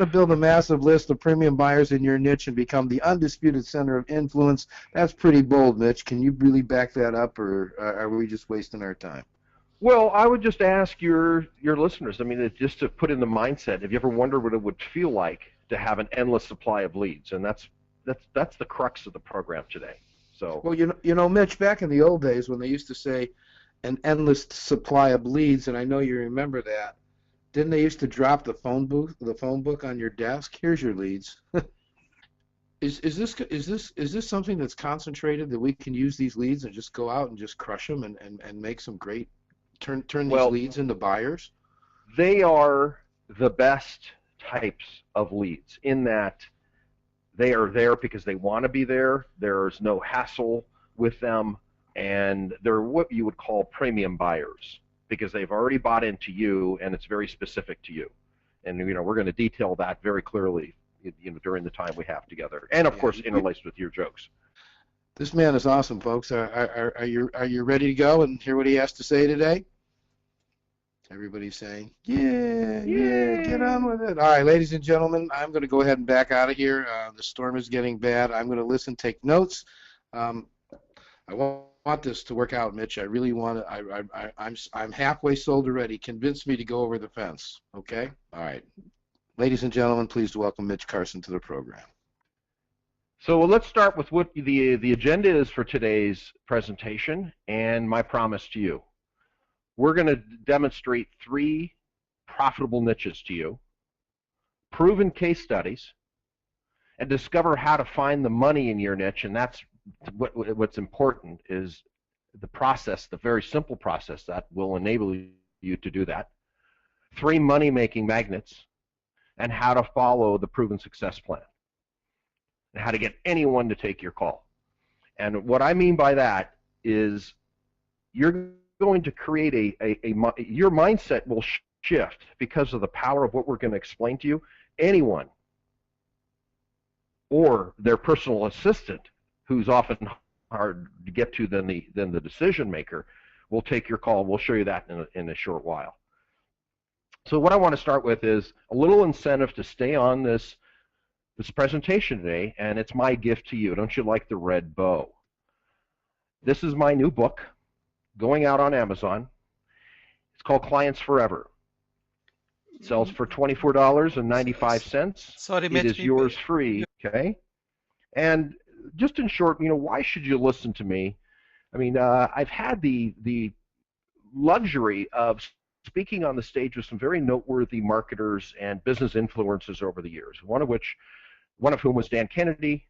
to build a massive list of premium buyers in your niche and become the undisputed center of influence. That's pretty bold, Mitch. Can you really back that up, or are we just wasting our time? Well, I would just ask your listeners, I mean, just to put in the mindset, have you ever wondered what it would feel like to have an endless supply of leads? And that's the crux of the program today. So, well, you know, Mitch, back in the old days when they used to say an endless supply of leads, and I know you remember that, didn't they used to drop the phone book on your desk? Here's your leads. Is this something that's concentrated that we can use these leads and just go out and just crush them and make some great turn these leads into buyers? They are the best types of leads in that they are there because they want to be there. There's no hassle with them, and they're what you would call premium buyers because they've already bought into you, and it's very specific to you. And you know, we're going to detail that very clearly, you know, during the time we have together, and of course interlaced with your jokes. This man is awesome, folks. Are you ready to go and hear what he has to say today? Everybody's saying, yeah, get on with it. All right, ladies and gentlemen, I'm going to go ahead and back out of here. The storm is getting bad. I'm going to listen, take notes. I want this to work out, Mitch. I really want to. I'm halfway sold already. Convince me to go over the fence. Okay? All right. Ladies and gentlemen, please welcome Mitch Carson to the program. So let's start with what the agenda is for today's presentation and my promise to you. We're going to demonstrate 3 profitable niches to you, proven case studies, and discover how to find the money in your niche. And that's what's important is the process, the very simple process that will enable you to do that. 3 money-making magnets, and how to follow the proven success plan, and how to get anyone to take your call. And what I mean by that is you're going to create your mindset will shift because of the power of what we're going to explain to you. Anyone or their personal assistant, who's often hard to get to than the decision maker, will take your call. We'll show you that in a short while. So what I want to start with is a little incentive to stay on this presentation today, and it's my gift to you. Don't you like the red bow? This is my new book, going out on Amazon. It's called Clients Forever. It sells for $24.95. Sorry, Mitch, it is yours free, okay? And just in short, you know, why should you listen to me? I mean, I've had the luxury of speaking on the stage with some very noteworthy marketers and business influencers over the years, one of whom was Dan Kennedy,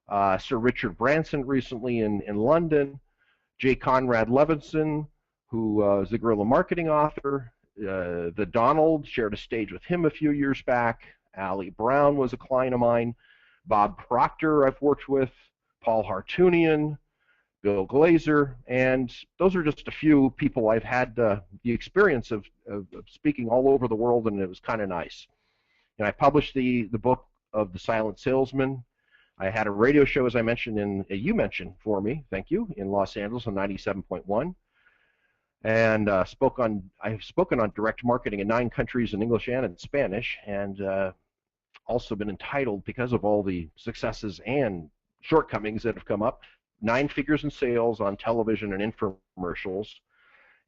Sir Richard Branson recently in London, J. Conrad Levinson, who is the guerrilla marketing author. The Donald, shared a stage with him a few years back. Ali Brown was a client of mine. Bob Proctor I've worked with. Paul Hartunian, Bill Glazer, and those are just a few people I've had the experience of speaking all over the world, and it was kind of nice. And I published the book of The Silent Salesman. I had a radio show, as I mentioned, you mentioned for me, thank you, in Los Angeles on 97.1. And I've spoken on direct marketing in 9 countries in English and in Spanish, and also been entitled, because of all the successes and shortcomings that have come up, 9 figures in sales on television and infomercials,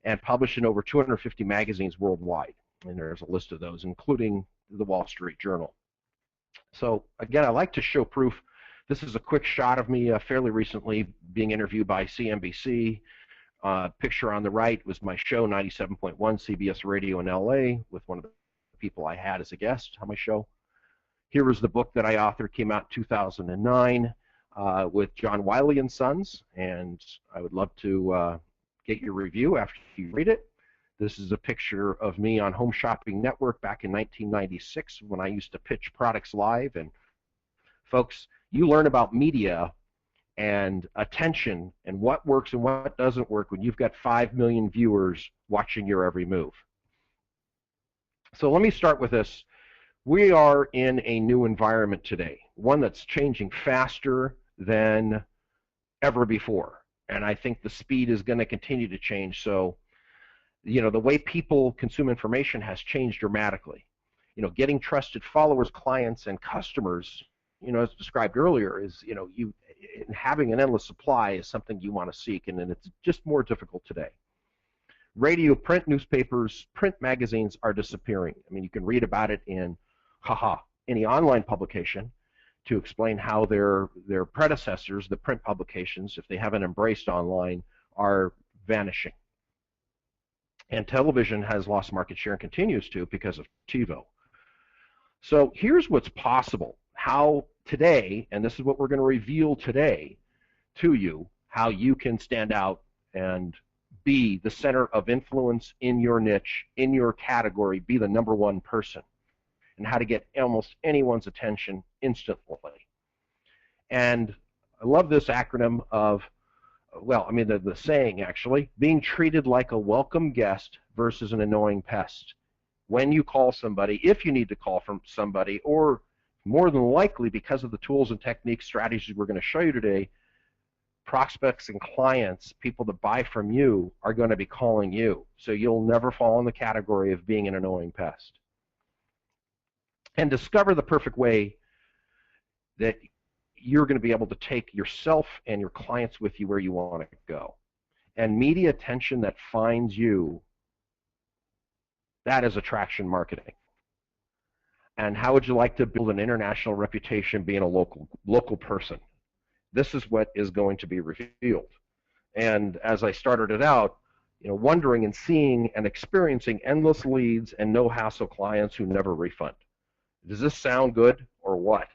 and published in over 250 magazines worldwide. And there's a list of those, including the Wall Street Journal. So again, I like to show proof. This is a quick shot of me fairly recently being interviewed by CNBC. Picture on the right was my show, 97.1 CBS Radio in LA, with one of the people I had as a guest on my show. Here was the book that I authored, came out in 2009 with John Wiley and Sons, and I would love to get your review after you read it. This is a picture of me on Home Shopping Network back in 1996 when I used to pitch products live. And folks, you learn about media and attention and what works and what doesn't work when you've got 5 million viewers watching your every move. So let me start with this. We are in a new environment today, one that's changing faster than ever before. And I think the speed is going to continue to change. So, you know, the way people consume information has changed dramatically. getting trusted followers, clients, and customers, as described earlier, is, having an endless supply is something you want to seek, and it's just more difficult today. Radio, print newspapers, print magazines are disappearing. I mean, you can read about it in, any online publication to explain how their predecessors, the print publications, if they haven't embraced online, are vanishing. And television has lost market share and continues to because of TiVo. So here's what's possible. How today, and this is what we're going to reveal today to you, how you can stand out and be the center of influence in your niche, in your category, be the #1 person, and how to get almost anyone's attention instantly. And I love this acronym of, the saying actually, being treated like a welcome guest versus an annoying pest. When you call somebody, if you need to call from somebody, or more than likely because of the tools and techniques, strategies we're going to show you today, prospects and clients, people that buy from you, are going to be calling you. So you'll never fall in the category of being an annoying pest. And discover the perfect way that you're going to be able to take yourself and your clients with you where you want to go. And media attention that finds you, that is attraction marketing. And how would you like to build an international reputation being a local person? This is what is going to be revealed. And as I started it out, wondering and seeing and experiencing endless leads and no hassle clients who never refund. Does this sound good or what?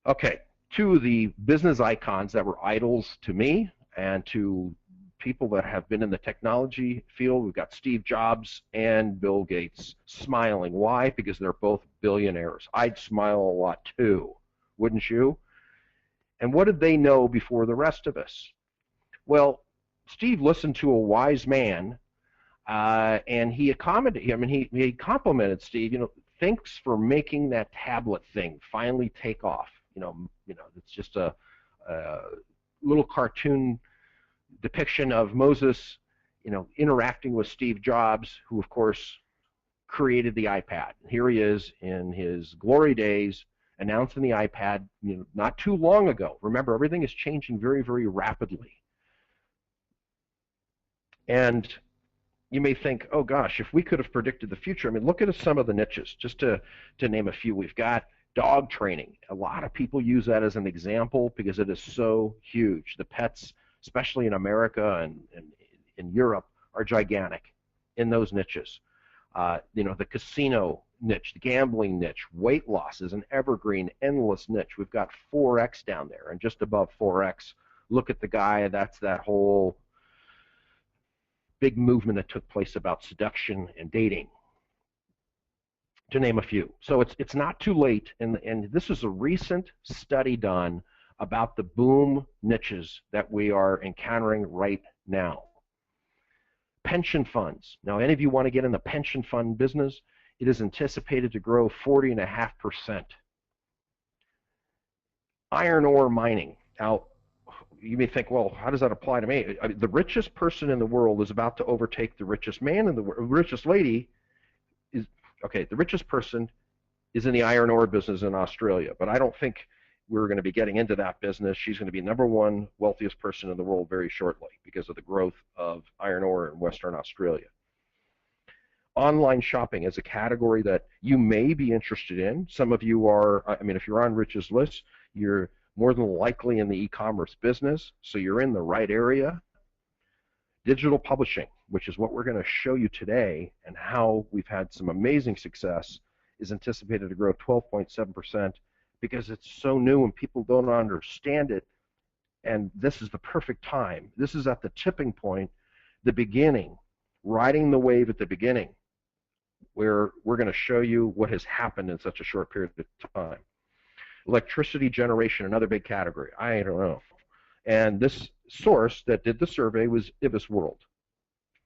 Okay, two of the business icons that were idols to me and to people that have been in the technology field. We've got Steve Jobs and Bill Gates smiling. Why? Because they're both billionaires. I'd smile a lot too, wouldn't you? And what did they know before the rest of us? Well, Steve listened to a wise man, and he accommodated him, and he complimented Steve. Thanks for making that tablet thing finally take off. It's just a little cartoon depiction of Moses, interacting with Steve Jobs, who of course created the iPad. Here he is in his glory days, announcing the iPad, not too long ago. Remember, everything is changing very, very rapidly. And you may think, oh gosh, if we could have predicted the future. I mean, look at some of the niches, just to name a few. We've got dog training. A lot of people use that as an example because it is so huge. The pets, especially in America and in Europe, are gigantic in those niches. The casino niche, the gambling niche, weight loss is an evergreen, endless niche. We've got 4X down there, and just above 4X, look at the guy. That's that whole big movement that took place about seduction and dating, to name a few. So it's not too late, and this is a recent study done about the boom niches that we are encountering right now. Pension funds. Now, any of you want to get in the pension fund business? It is anticipated to grow 40.5%. Iron ore mining. Now, you may think, well, how does that apply to me? The richest person in the world is about to overtake the richest man in the world. Richest lady is, okay, the richest person is in the iron ore business in Australia, but I don't think we're going to be getting into that business. She's going to be #1 wealthiest person in the world very shortly because of the growth of iron ore in Western Australia. Online shopping is a category that you may be interested in. Some of you are, if you're on Rich's list, you're more than likely in the e-commerce business, so you're in the right area. Digital publishing, which is what we're going to show you today and how we've had some amazing success, is anticipated to grow 12.7% because it's so new and people don't understand it, and this is the perfect time. This is at the tipping point, the beginning, riding the wave at the beginning, where we're going to show you what has happened in such a short period of time. Electricity generation, another big category. I don't know. And this source that did the survey was Ibis World,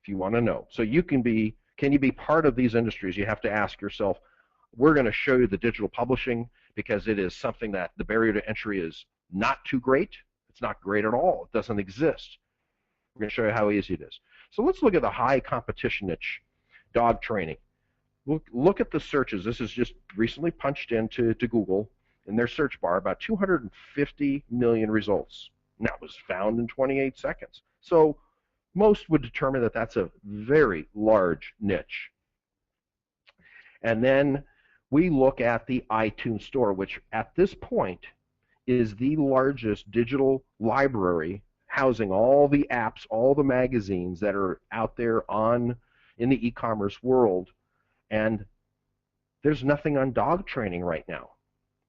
if you want to know. So can you be part of these industries? You have to ask yourself, we're going to show you the digital publishing because it is something that the barrier to entry is not too great. It's not great at all. It doesn't exist. We're going to show you how easy it is. So let's look at the high competition niche, dog training. look at the searches. This is just recently punched into Google in their search bar, about 250 million results. And that was found in 28 seconds. So most would determine that that's a very large niche. And then we look at the iTunes Store, which at this point is the largest digital library housing all the apps, all the magazines that are out there in the e-commerce world. And there's nothing on dog training right now.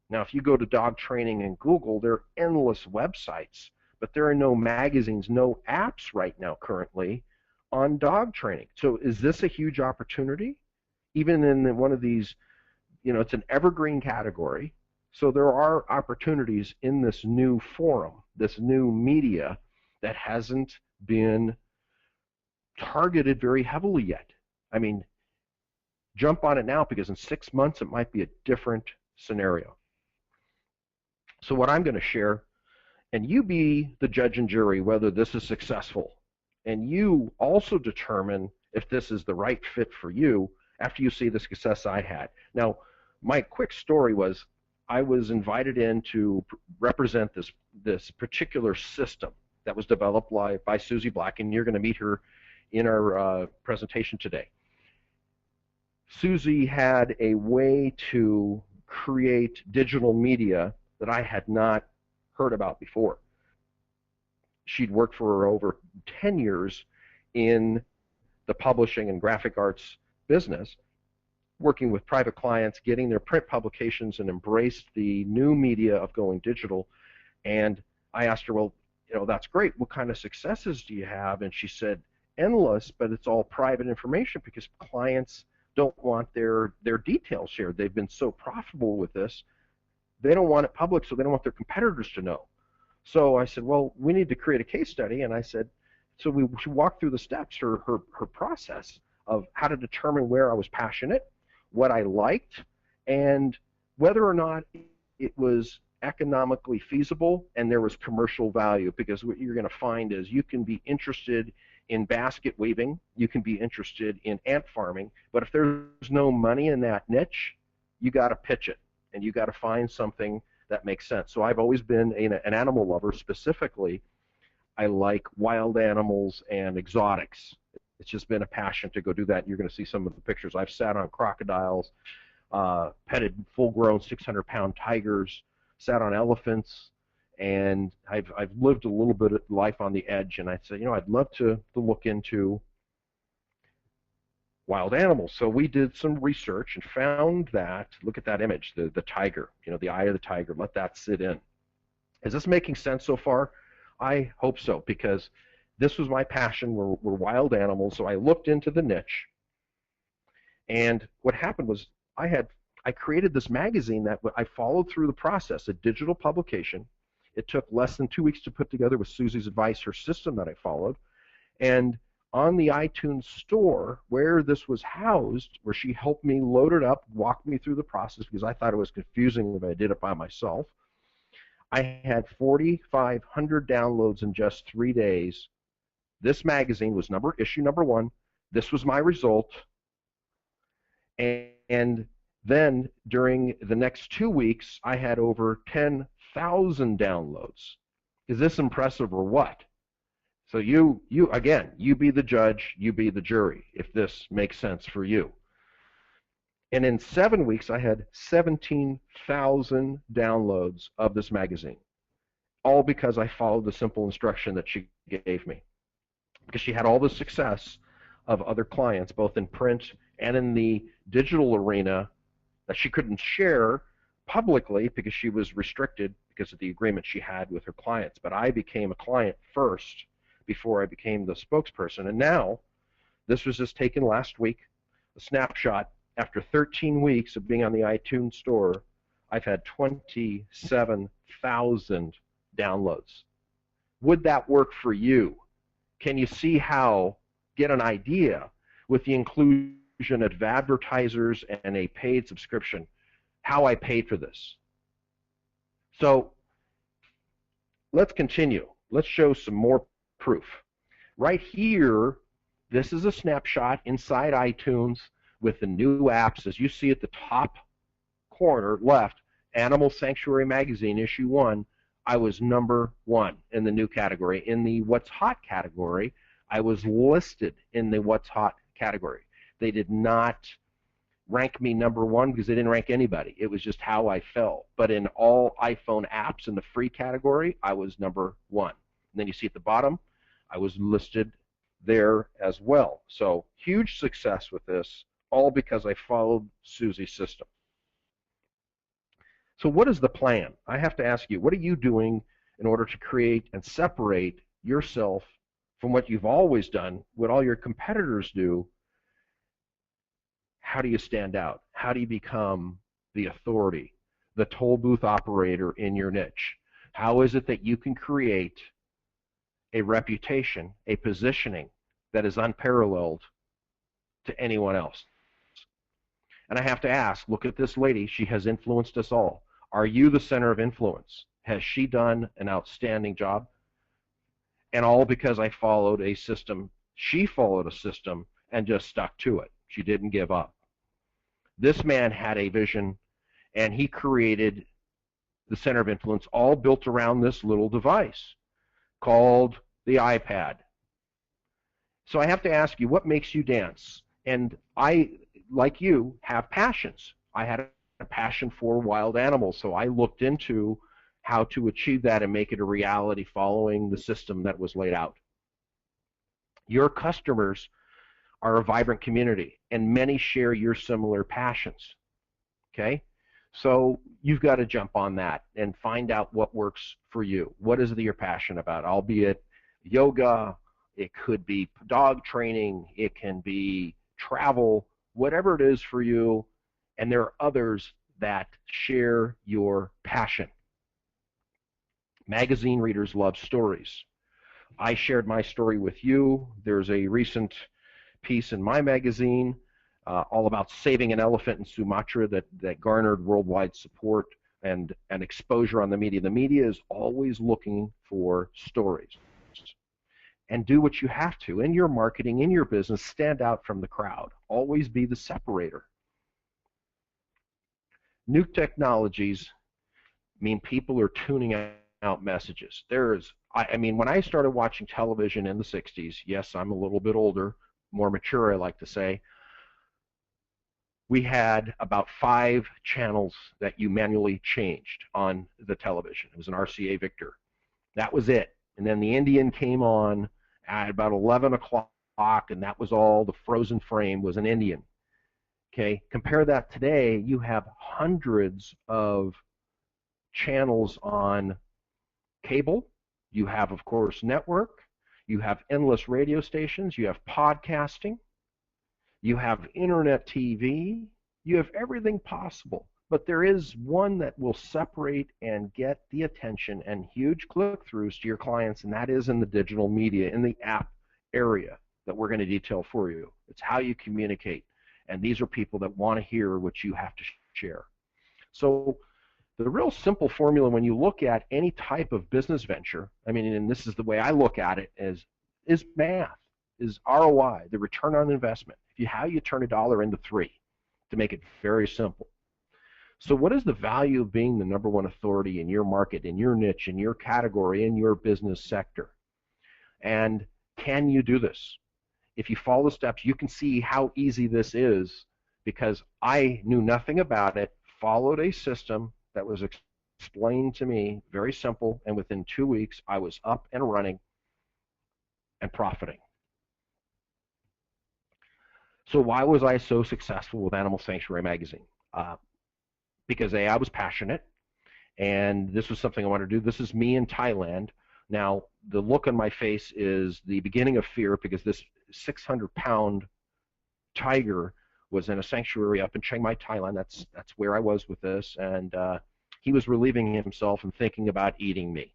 Now, if you go to dog training in Google, there are endless websites, but there are no magazines, no apps right now currently on dog training. So is this a huge opportunity? Even in one of these, it's an evergreen category. So there are opportunities in this new forum, this new media that hasn't been targeted very heavily yet. I mean, jump on it now, because in 6 months it might be a different scenario. So what I'm going to share, and you be the judge and jury whether this is successful, and you also determine if this is the right fit for you after you see the success I had. Now, my quick story was I was invited in to represent this particular system that was developed by Suzy Black, and you're going to meet her in our presentation today. Suzy had a way to create digital media that I had not heard about before. She'd worked for over 10 years in the publishing and graphic arts business, working with private clients, getting their print publications, and embraced the new media of going digital. And I asked her, well, that's great. What kind of successes do you have? And she said, endless, but it's all private information because clients don't want their details shared. They've been so profitable with this. They don't want it public, so they don't want their competitors to know. So I said, well, we need to create a case study. And I said, so we walked through the steps, her process of how to determine where I was passionate, what I liked, and whether or not it was economically feasible and there was commercial value. Because what you're going to find is you can be interested in basket weaving, you can be interested in ant farming, but if there's no money in that niche, you got to pitch it, and you got to find something that makes sense. So I've always been an animal lover. Specifically, I like wild animals and exotics. It's just been a passion to go do that. You're going to see some of the pictures. I've sat on crocodiles, petted full-grown 600-pound tigers, sat on elephants, and I've lived a little bit of life on the edge. And I said, I'd love to look into wild animals. So we did some research and found that, look at that image, the tiger, the eye of the tiger, let that sit in. Is this making sense so far? I hope so, because this was my passion, were wild animals. So I looked into the niche, and what happened was I created this magazine that I followed through the process, a digital publication. It took less than 2 weeks to put together with Suzy's advice, her system that I followed. And on the iTunes Store, where this was housed, where she helped me load it up, walked me through the process, because I thought it was confusing if I did it by myself, I had 4,500 downloads in just 3 days. This magazine was issue number 1. This was my result. And then during the next 2 weeks, I had over 10,000 downloads. Is this impressive or what? So you again, you be the judge, you be the jury, if this makes sense for you. And in 7 weeks, I had 17,000 downloads of this magazine, all because I followed the simple instruction that she gave me. Because she had all the success of other clients, both in print and in the digital arena, that she couldn't share publicly because she was restricted because of the agreement she had with her clients. But I became a client first before I became the spokesperson. And now, this was just taken last week, a snapshot. After 13 weeks of being on the iTunes Store, I've had 27,000 downloads. Would that work for you? Can you see how, get an idea with the inclusion of advertisers and a paid subscription, how I paid for this? So let's continue. Let's show some more proof. Right here, this is a snapshot inside iTunes with the new apps, as you see at the top corner left, Animal Sanctuary Magazine, issue 1, I was #1 in the new category. In the What's Hot category, I was listed in the What's Hot category. They did not rank me #1 because they didn't rank anybody. It was just how I fell. But in all iPhone apps in the free category, I was #1. And then you see at the bottom, I was listed there as well. So huge success with this, all because I followed Suzy's system. So what is the plan? I have to ask you, what are you doing in order to create and separate yourself from what you've always done, what all your competitors do? How do you stand out? How do you become the authority, the toll booth operator in your niche? How is it that you can create a reputation, a positioning that is unparalleled to anyone else? And I have to ask, look at this lady. She has influenced us all. Are you the center of influence? Has she done an outstanding job? And all because I followed a system. She followed a system and just stuck to it. She didn't give up. This man had a vision, and he created the center of influence, all built around this little device called the iPad. So I have to ask you, what makes you dance? And I, like you, have passions. I had a passion for wild animals, so I looked into how to achieve that and make it a reality following the system that was laid out. Your customers are a vibrant community, and many share your similar passions. Okay? So you've got to jump on that and find out what works for you. What is it that you're passionate about? Albeit yoga, it could be dog training, it can be travel, whatever it is for you, and there are others that share your passion. Magazine readers love stories. I shared my story with you. There's a recent piece in my magazine all about saving an elephant in Sumatra that garnered worldwide support and exposure on the media. The media is always looking for stories. And do what you have to in your marketing, in your business, stand out from the crowd. Always be the separator. New technologies mean people are tuning out messages. I mean, when I started watching television in the 60s, yes, I'm a little bit older, more mature, I like to say, we had about 5 channels that you manually changed on the television. It was an RCA Victor. That was it. And then the Indian came on at about 11 o'clock, and that was all. The frozen frame was an Indian. Okay, compare that today, you have hundreds of channels on cable. You have, of course, network. You have endless radio stations. You have podcasting. You have internet TV. You have everything possible. But there is one that will separate and get the attention and huge click-throughs to your clients, and that is in the digital media, in the app area that we're going to detail for you. It's how you communicate. And these are people that want to hear what you have to share. So the real simple formula when you look at any type of business venture, I mean, and this is the way I look at it, is math, is ROI, the return on investment. How you turn $1 into 3, to make it very simple. So what is the value of being the #1 authority in your market, in your niche, in your category, in your business sector? And can you do this? If you follow the steps, you can see how easy this is, because I knew nothing about it, followed a system that was explained to me, very simple, and within 2 weeks I was up and running and profiting. So why was I so successful with Animal Sanctuary Magazine? Because A, I was passionate, and this was something I wanted to do. This is me in Thailand. Now, the look on my face is the beginning of fear, because this 600-pound tiger was in a sanctuary up in Chiang Mai, Thailand. That's where I was with this, and he was relieving himself and thinking about eating me.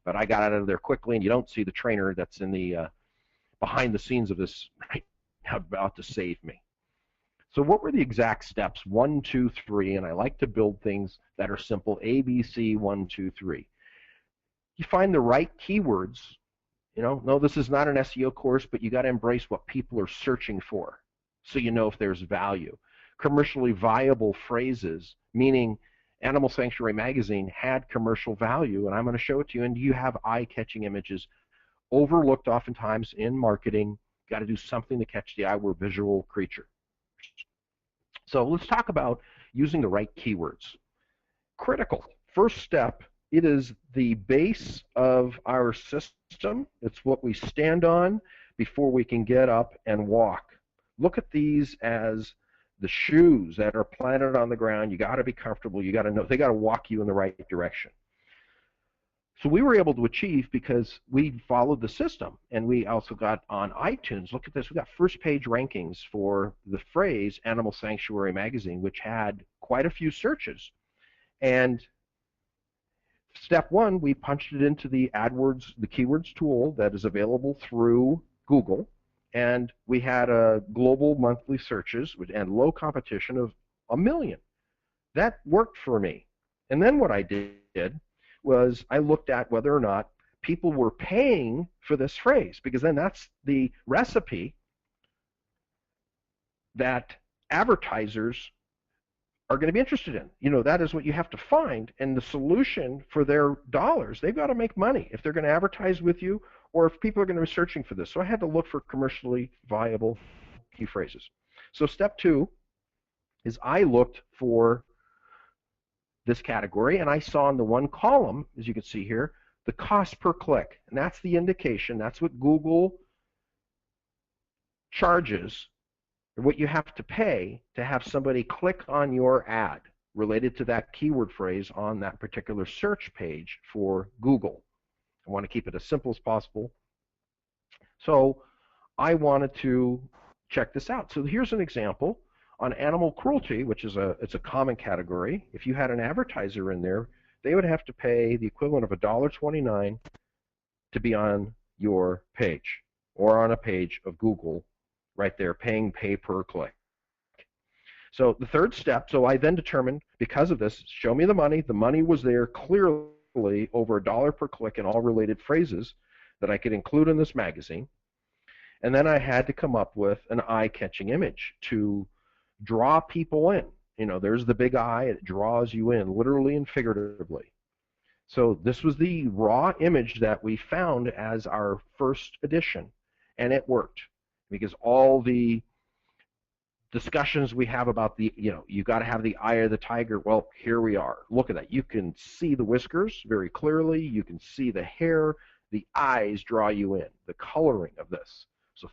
But I got out of there quickly, and you don't see the trainer that's in the behind the scenes of this right now about to save me. So what were the exact steps? 1, 2, 3, and I like to build things that are simple. A, B, C, 1, 2, 3. You find the right keywords. You know, no, this is not an SEO course, but you got to embrace what people are searching for. so you know if there's value. Commercially viable phrases, meaning Animal Sanctuary magazine had commercial value, and I'm going to show it to you. And you have eye-catching images, overlooked oftentimes in marketing. Got to do something to catch the eye. We're visual creatures. So let's talk about using the right keywords. Critical. First step, it is the base of our system. It's what we stand on before we can get up and walk. Look at these as the shoes that are planted on the ground. You got to be comfortable. You got to know they got to walk you in the right direction. So we were able to achieve because we followed the system, and we also got on iTunes. Look at this. We got first page rankings for the phrase Animal Sanctuary magazine, which had quite a few searches. And step one, we punched it into the AdWords, the keywords tool that is available through Google, and we had a global monthly searches and low competition of 1 million. That worked for me. And then what I did was I looked at whether or not people were paying for this phrase, because then that's the recipe that advertisers are going to be interested in. You know, that is what you have to find, and the solution for their dollars. They've got to make money if they're going to advertise with you, or if people are going to be searching for this. So I had to look for commercially viable key phrases. So step two is I looked for this category, and I saw in the one column, as you can see here, the cost per click. And that's the indication. That's what Google charges, or what you have to pay to have somebody click on your ad related to that keyword phrase on that particular search page for Google. I want to keep it as simple as possible. So I wanted to check this out. So here's an example. On animal cruelty, which is it's a common category, if you had an advertiser in there, they would have to pay the equivalent of $1.29 to be on your page, or on a page of Google right there, pay per click. So the third step, so I then determined, because of this, show me the money. The money was there clearly, over $1 per click in all related phrases that I could include in this magazine. And then I had to come up with an eye-catching image to draw people in. You know, there's the big eye. It draws you in, literally and figuratively. So this was the raw image that we found as our first edition, and it worked, because all the discussions we have about the, you know, you got to have the eye of the tiger. Well, here we are. Look at that. You can see the whiskers very clearly. You can see the hair. The eyes draw you in, the coloring of this. So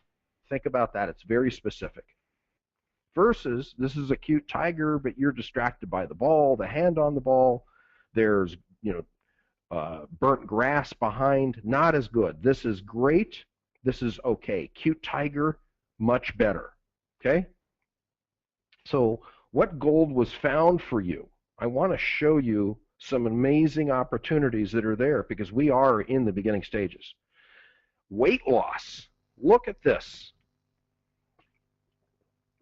think about that. It's very specific. Versus, this is a cute tiger, but you're distracted by the ball, the hand on the ball. There's, you know, burnt grass behind. Not as good. This is great. This is okay. Cute tiger, much better. Okay? So what gold was found for you? I want to show you some amazing opportunities that are there, because we are in the beginning stages. Weight loss. Look at this.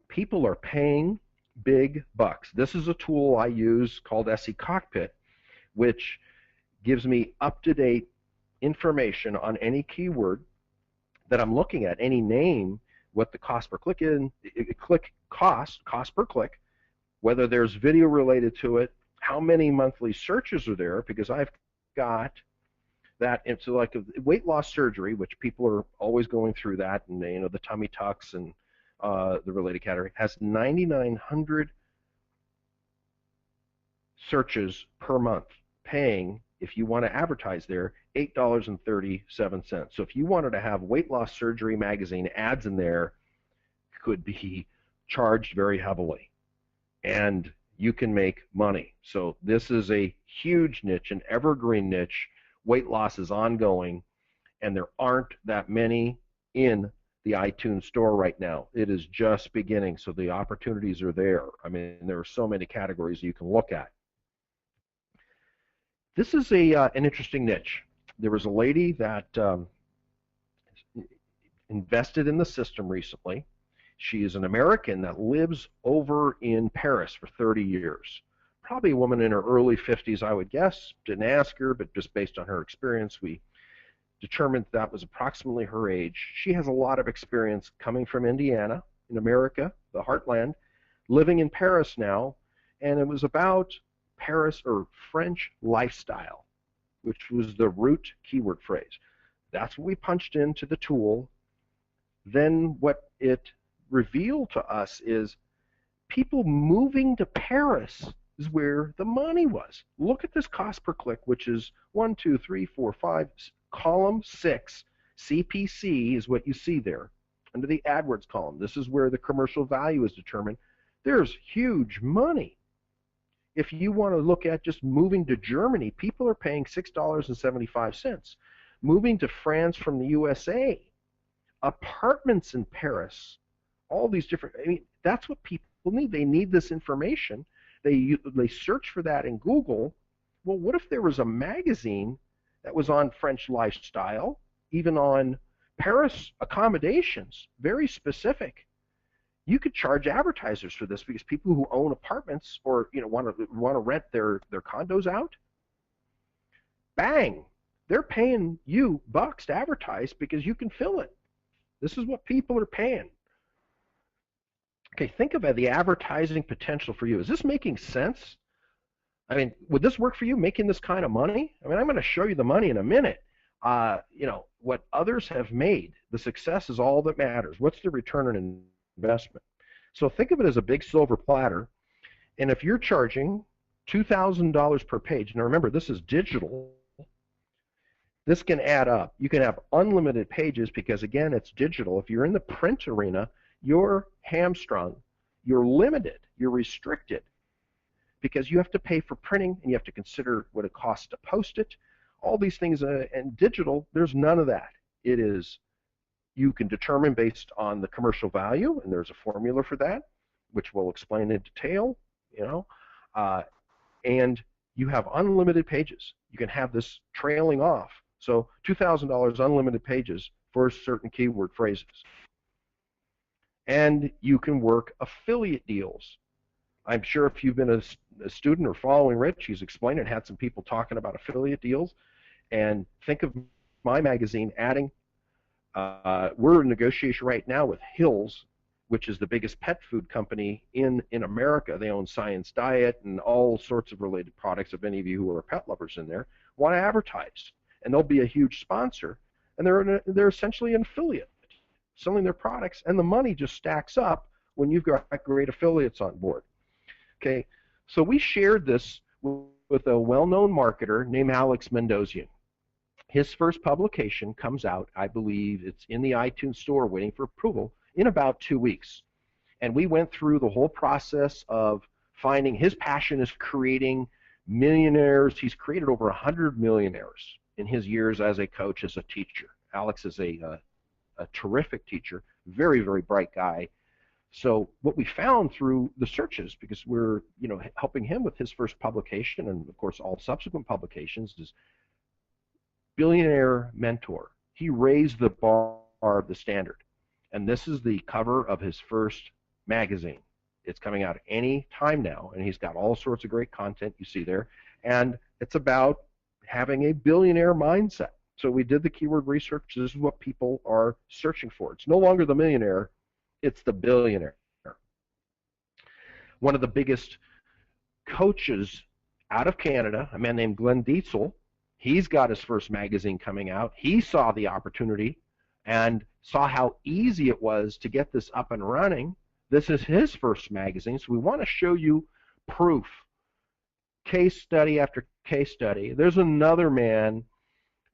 People are paying big bucks. This is a tool I use called SE Cockpit, which gives me up-to-date information on any keyword that I'm looking at, any name, what the cost per click is, cost per click, whether there's video related to it, how many monthly searches are there, because I've got that. It's like a weight loss surgery, which people are always going through that, and they, you know, the tummy tucks and the related category, has 9,900 searches per month, paying, if you want to advertise there, $8.37. So if you wanted to have weight loss surgery magazine ads in there, could be charged very heavily, and you can make money. So this is a huge niche, an evergreen niche. Weight loss is ongoing, and there aren't that many in the iTunes store right now. It is just beginning, so the opportunities are there. I mean, there are so many categories you can look at. This is an interesting niche. There was a lady that invested in the system recently. She is an American that lives over in Paris for 30 years. Probably a woman in her early 50s, I would guess. Didn't ask her, but just based on her experience, we determined that was approximately her age. She has a lot of experience coming from Indiana in America, the heartland, living in Paris now, and it was about Paris or French lifestyle, which was the root keyword phrase. That's what we punched into the tool. Then what it revealed to us is people moving to Paris is where the money was. Look at this cost per click, which is 1, 2, 3, 4, 5, column 6. CPC is what you see there under the AdWords column. This is where the commercial value is determined. There's huge money. If you want to look at just moving to Germany, people are paying $6.75. Moving to France from the USA, apartments in Paris, all these different, I mean, that's what people need. They need this information. They search for that in Google. Well, what if there was a magazine that was on French lifestyle, even on Paris accommodations, very specific? You could charge advertisers for this because people who own apartments or want to rent their condos out, bang, they're paying you bucks to advertise because you can fill it. This is what people are paying. Okay, think about the advertising potential for you. Is this making sense? I mean, would this work for you, making this kind of money? I mean, I'm going to show you the money in a minute. What others have made, the success is all that matters. What's the return on investment? So think of it as a big silver platter, and if you're charging $2,000 per page, now remember, this is digital, this can add up. You can have unlimited pages because, again, it's digital. If you're in the print arena, you're hamstrung, you're limited, you're restricted because you have to pay for printing and you have to consider what it costs to post it. All these things, and digital, there's none of that. It is, you can determine based on the commercial value, and there's a formula for that, which we'll explain in detail, and you have unlimited pages. You can have this trailing off. So $2,000 unlimited pages for certain keyword phrases. And you can work affiliate deals. I'm sure if you've been a student or following Rich, he's explained it, had some people talking about affiliate deals. And think of my magazine adding, we're in negotiation right now with Hills, which is the biggest pet food company in America. They own Science Diet and all sorts of related products. If any of you who are pet lovers in there want to advertise, and they'll be a huge sponsor, and they're essentially an affiliate, selling their products, and the money just stacks up when you've got great affiliates on board. Okay, so we shared this with a well-known marketer named Alex Mendozian. His first publication comes out, I believe it's in the iTunes store waiting for approval, in about 2 weeks. And we went through the whole process of finding, his passion is creating millionaires. He's created over 100 millionaires in his years as a coach, as a teacher. Alex is a terrific teacher, very, very bright guy. So what we found through the searches, because we're helping him with his first publication and of course all subsequent publications, is billionaire mentor. He raised the bar of the standard. And this is the cover of his first magazine. It's coming out any time now, and he's got all sorts of great content you see there. And it's about having a billionaire mindset. So we did the keyword research. This is what people are searching for. It's no longer the millionaire, it's the billionaire. One of the biggest coaches out of Canada, a man named Glenn Dietzel, he's got his first magazine coming out. He saw the opportunity and saw how easy it was to get this up and running. This is his first magazine, so we want to show you proof, case study after case study. There's another man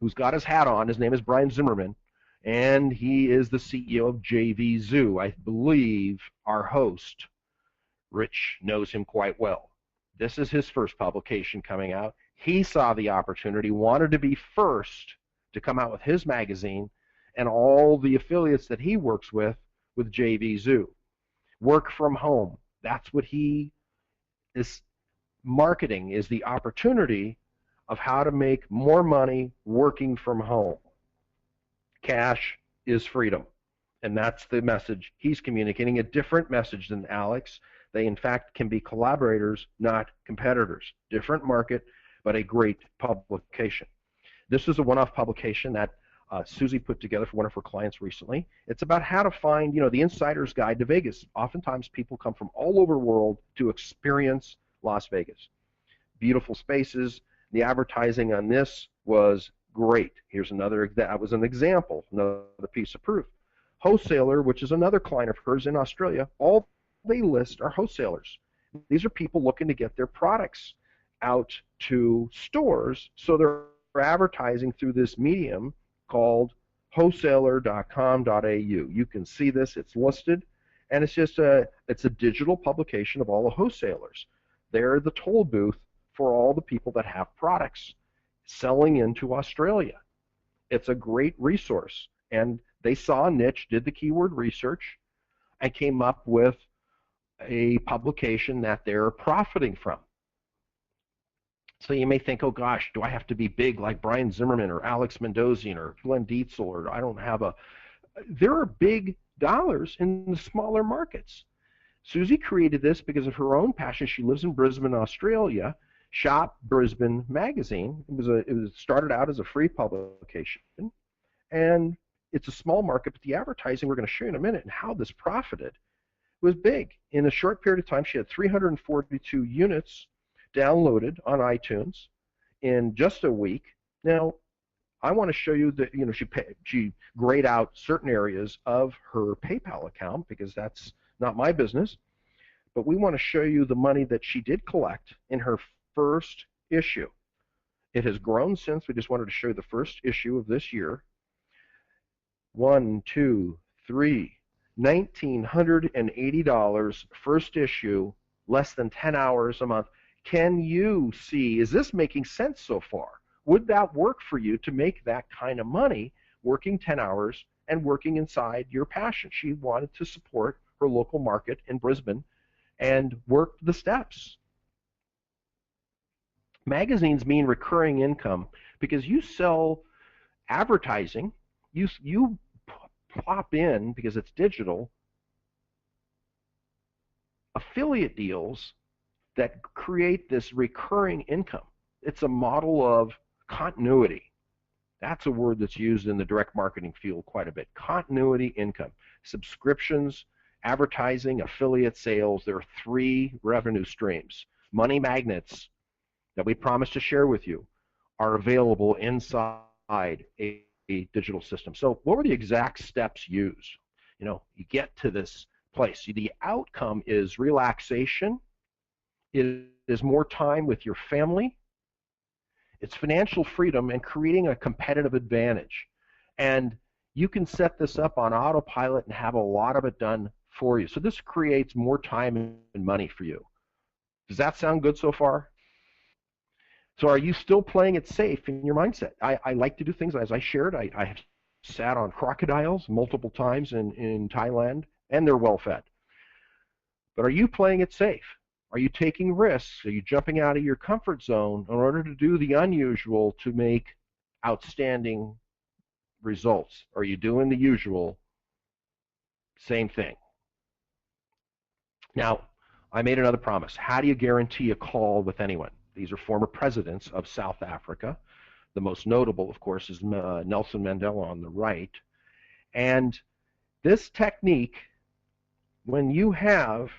who's got his hat on. His name is Brian Zimmerman, and he is the CEO of JV Zoo. I believe our host, Rich, knows him quite well. This is his first publication coming out. He saw the opportunity, wanted to be first to come out with his magazine, and all the affiliates that he works with JV Zoo. Work from home. That's what he is marketing, is the opportunity of how to make more money working from home. Cash is freedom. And that's the message he's communicating, a different message than Alex. They, in fact, can be collaborators, not competitors. Different market, but a great publication. This is a one-off publication that Suzy put together for one of her clients recently. It's about how to find, the insider's guide to Vegas. Oftentimes people come from all over the world to experience Las Vegas. Beautiful spaces. The advertising on this was great. Here's another, that was an example, another piece of proof. Wholesaler, which is another client of hers in Australia, all they list are wholesalers. These are people looking to get their products out to stores, so they're advertising through this medium called wholesaler.com.au. You can see this, it's listed, and it's a digital publication of all the wholesalers. They're the toll booth for all the people that have products selling into Australia. It's a great resource, and they saw a niche, did the keyword research, and came up with a publication that they're profiting from. So you may think, oh gosh, do I have to be big like Brian Zimmerman or Alex Mendozian or Glenn Dietzel, or I don't have a... There are big dollars in the smaller markets. Suzy created this because of her own passion. She lives in Brisbane, Australia. Shop Brisbane magazine. It was started out as a free publication, and it's a small market, but the advertising we're going to show you in a minute and how this profited was big. In a short period of time, she had 342 units downloaded on iTunes in just a week. Now, I want to show you that she grayed out certain areas of her PayPal account because that's not my business. But we want to show you the money that she did collect in her first issue. It has grown since. We just wanted to show you the first issue of this year. 1, 2, 3, $1,980, first issue, less than 10 hours a month. Can you see, is this making sense so far? Would that work for you to make that kind of money working 10 hours and working inside your passion? She wanted to support her local market in Brisbane and worked the steps. Magazines mean recurring income because you sell advertising, you plop in, because it's digital, affiliate deals that create this recurring income. It's a model of continuity. That's a word that's used in the direct marketing field quite a bit. Continuity income. Subscriptions, advertising, affiliate sales. There are 3 revenue streams. Money magnets that we promise to share with you are available inside a digital system. So what were the exact steps used? You get to this place. The outcome is relaxation. It is more time with your family. It's financial freedom and creating a competitive advantage. And you can set this up on autopilot and have a lot of it done for you. So this creates more time and money for you. Does that sound good so far? So are you still playing it safe in your mindset? I like to do things, as I shared. I have sat on crocodiles multiple times in Thailand, and they're well fed. But are you playing it safe? Are you taking risks? Are you jumping out of your comfort zone in order to do the unusual to make outstanding results? Are you doing the usual? Same thing. Now, I made another promise. How do you guarantee a call with anyone? These are former presidents of South Africa. The most notable, of course, is Nelson Mandela on the right. And this technique, when you have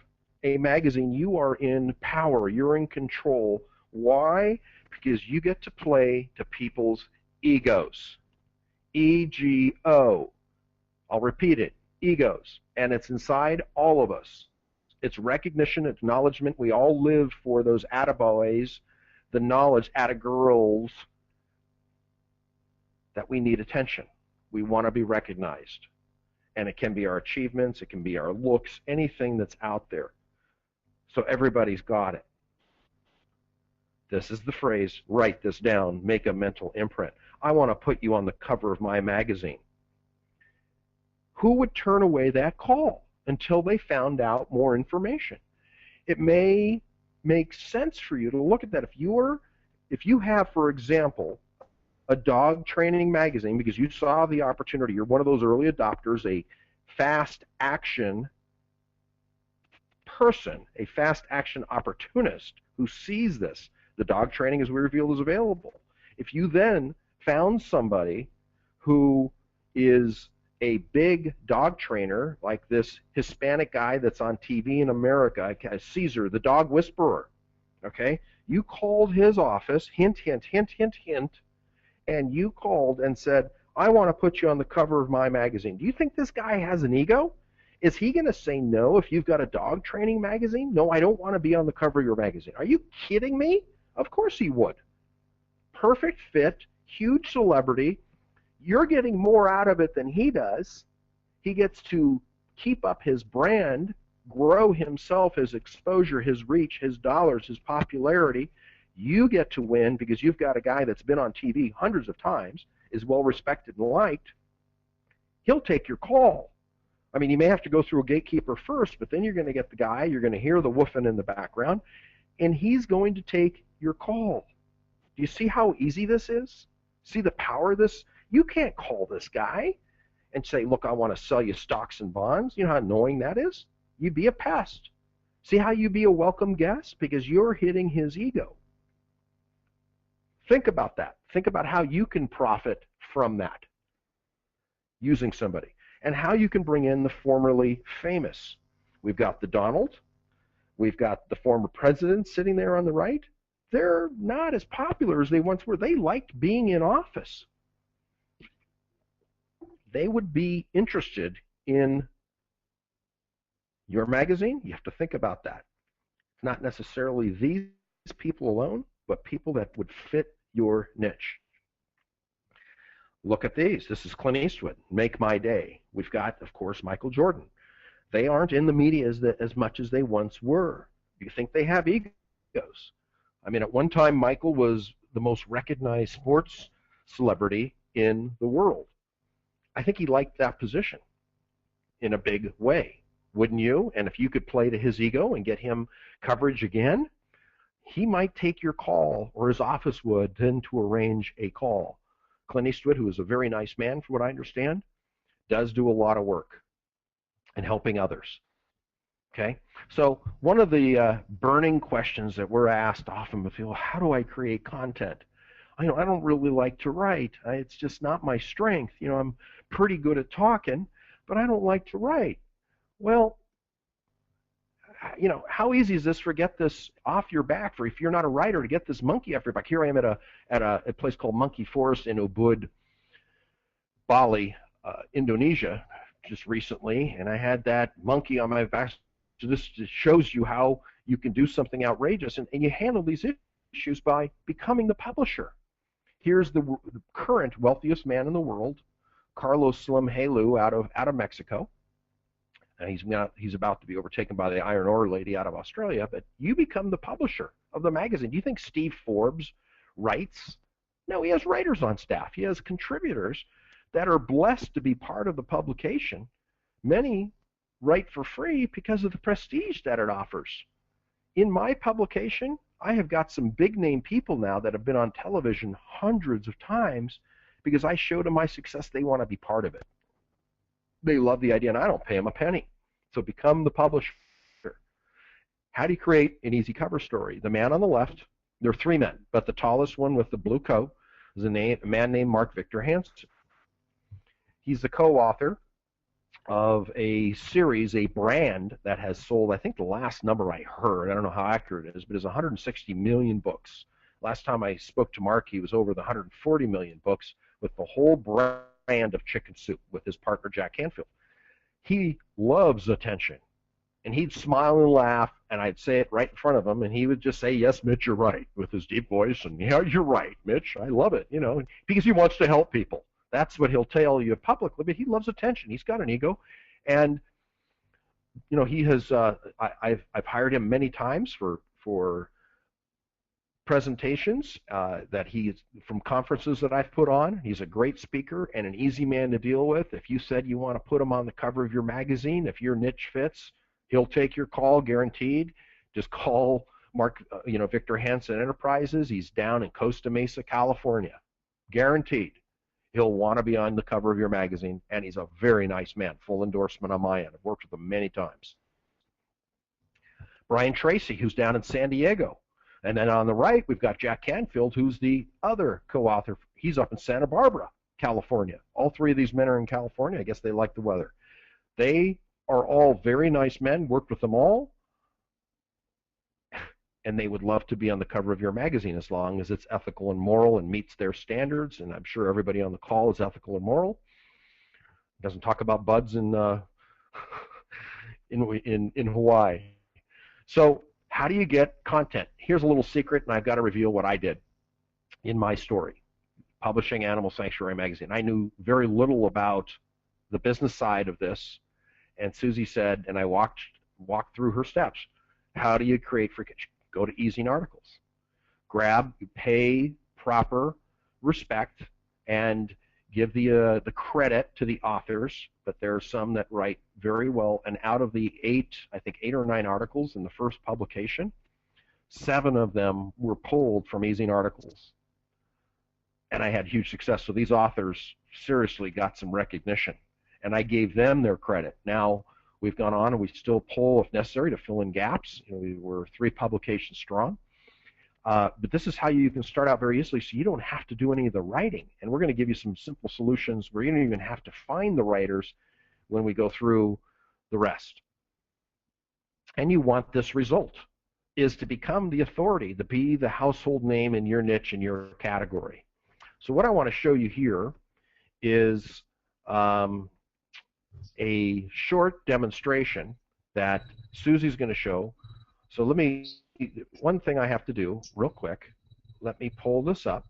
a magazine, you are in power. You're in control. Why? Because you get to play to people's egos. E-G-O. I'll repeat it. Egos. And it's inside all of us. It's recognition, acknowledgement. We all live for those attaboys, the knowledge, attagirls, that we need attention. We want to be recognized. And it can be our achievements, it can be our looks, anything that's out there. So everybody's got it. This is the phrase, write this down, make a mental imprint. I want to put you on the cover of my magazine. Who would turn away that call until they found out more information? It may make sense for you to look at that. If you have, for example, a dog training magazine because you saw the opportunity, you're one of those early adopters, a fast action person, a fast action opportunist who sees this, the dog training, as we revealed, is available. If you then found somebody who is a big dog trainer, like this Hispanic guy that's on TV in America, Caesar, the dog whisperer, okay? You called his office, hint, hint, hint, hint, hint, and you called and said, I want to put you on the cover of my magazine. Do you think this guy has an ego? Is he going to say no if you've got a dog training magazine? No, I don't want to be on the cover of your magazine. Are you kidding me? Of course he would. Perfect fit, huge celebrity. You're getting more out of it than he does. He gets to keep up his brand, grow himself, his exposure, his reach, his dollars, his popularity. You get to win because you've got a guy that's been on TV hundreds of times, is well respected and liked. He'll take your call. I mean, you may have to go through a gatekeeper first, but then you're going to get the guy, you're going to hear the woofing in the background, and he's going to take your call. Do you see how easy this is? See the power of this? You can't call this guy and say, look, I want to sell you stocks and bonds. You know how annoying that is? You'd be a pest. See how you'd be a welcome guest? Because you're hitting his ego. Think about that. Think about how you can profit from that using somebody, and how you can bring in the formerly famous. We've got the Donald. We've got the former president sitting there on the right. They're not as popular as they once were. They liked being in office. They would be interested in your magazine. You have to think about that. It's not necessarily these people alone, but people that would fit your niche. Look at these. This is Clint Eastwood, Make My Day. We've got, of course, Michael Jordan. They aren't in the media as much as they once were. You think they have egos. I mean, at one time, Michael was the most recognized sports celebrity in the world. I think he liked that position in a big way. Wouldn't you? And if you could play to his ego and get him coverage again, he might take your call, or his office would, then to arrange a call. Clint Eastwood, who is a very nice man, from what I understand, does do a lot of work in helping others. Okay? So one of the burning questions that we're asked often, well, how do I create content? I don't really like to write. It's just not my strength. I'm pretty good at talking, but I don't like to write. Well, how easy is this for get this off your back, for if you're not a writer, to get this monkey off your back? Here I am at a place called Monkey Forest in Ubud, Bali, Indonesia, just recently, and I had that monkey on my back. So this just shows you how you can do something outrageous, and you handle these issues by becoming the publisher. Here's the current wealthiest man in the world, Carlos Slim Helú, out of Mexico. And he's about to be overtaken by the iron ore lady out of Australia, but you become the publisher of the magazine. Do you think Steve Forbes writes? No, he has writers on staff. He has contributors that are blessed to be part of the publication. Many write for free because of the prestige that it offers. In my publication, I have got some big name people now that have been on television hundreds of times because I showed them my success. They want to be part of it. They love the idea, and I don't pay them a penny. So become the publisher. How do you create an easy cover story? The man on the left, there are three men, but the tallest one with the blue coat is a man named Mark Victor Hansen. He's the co-author of a series, a brand that has sold, I think the last number I heard, I don't know how accurate it is, but it's 160 million books. Last time I spoke to Mark, he was over the 140 million books with the whole brand of chicken soup with his partner Jack Canfield. He loves attention, and he'd smile and laugh, and I'd say it right in front of him, and he would just say, yes, Mitch, you're right, with his deep voice, and yeah, you're right, Mitch, I love it, because he wants to help people. That's what he'll tell you publicly, but he loves attention. He's got an ego, and he has. I've hired him many times for presentations that he's from conferences that I've put on. He's a great speaker and an easy man to deal with. If you said you want to put him on the cover of your magazine, if your niche fits, he'll take your call, guaranteed. Just call Mark, Victor Hansen Enterprises. He's down in Costa Mesa, California, guaranteed. He'll want to be on the cover of your magazine, and he's a very nice man. Full endorsement on my end. I've worked with him many times. Brian Tracy, who's down in San Diego. And then on the right, we've got Jack Canfield, who's the other co-author. He's up in Santa Barbara. California. All three of these men are in California. I guess they like the weather. They are all very nice men, worked with them all, and they would love to be on the cover of your magazine as long as it's ethical and moral and meets their standards, and I'm sure everybody on the call is ethical and moral. Doesn't talk about buds in in Hawaii. So how do you get content? Here's a little secret, and I've got to reveal what I did in my story, publishing Animal Sanctuary magazine. I knew very little about the business side of this, and Suzy said, and I walked through her steps. How do you create free? Go to Easing Articles. Pay proper respect, and give the credit to the authors, but there are some that write very well, and out of the I think 8 or 9 articles in the first publication, 7 of them were pulled from Easing Articles. And I had huge success. So these authors seriously got some recognition, and I gave them their credit. Now we've gone on, and we still pull if necessary to fill in gaps. We were 3 publications strong. But this is how you can start out very easily, so you don't have to do any of the writing. And we're going to give you some simple solutions where you don't even have to find the writers when we go through the rest. And you want this result, is to become the authority, to be the household name in your niche, in your category. So what I want to show you here is a short demonstration that Suzy's going to show. So one thing I have to do real quick, let me pull this up.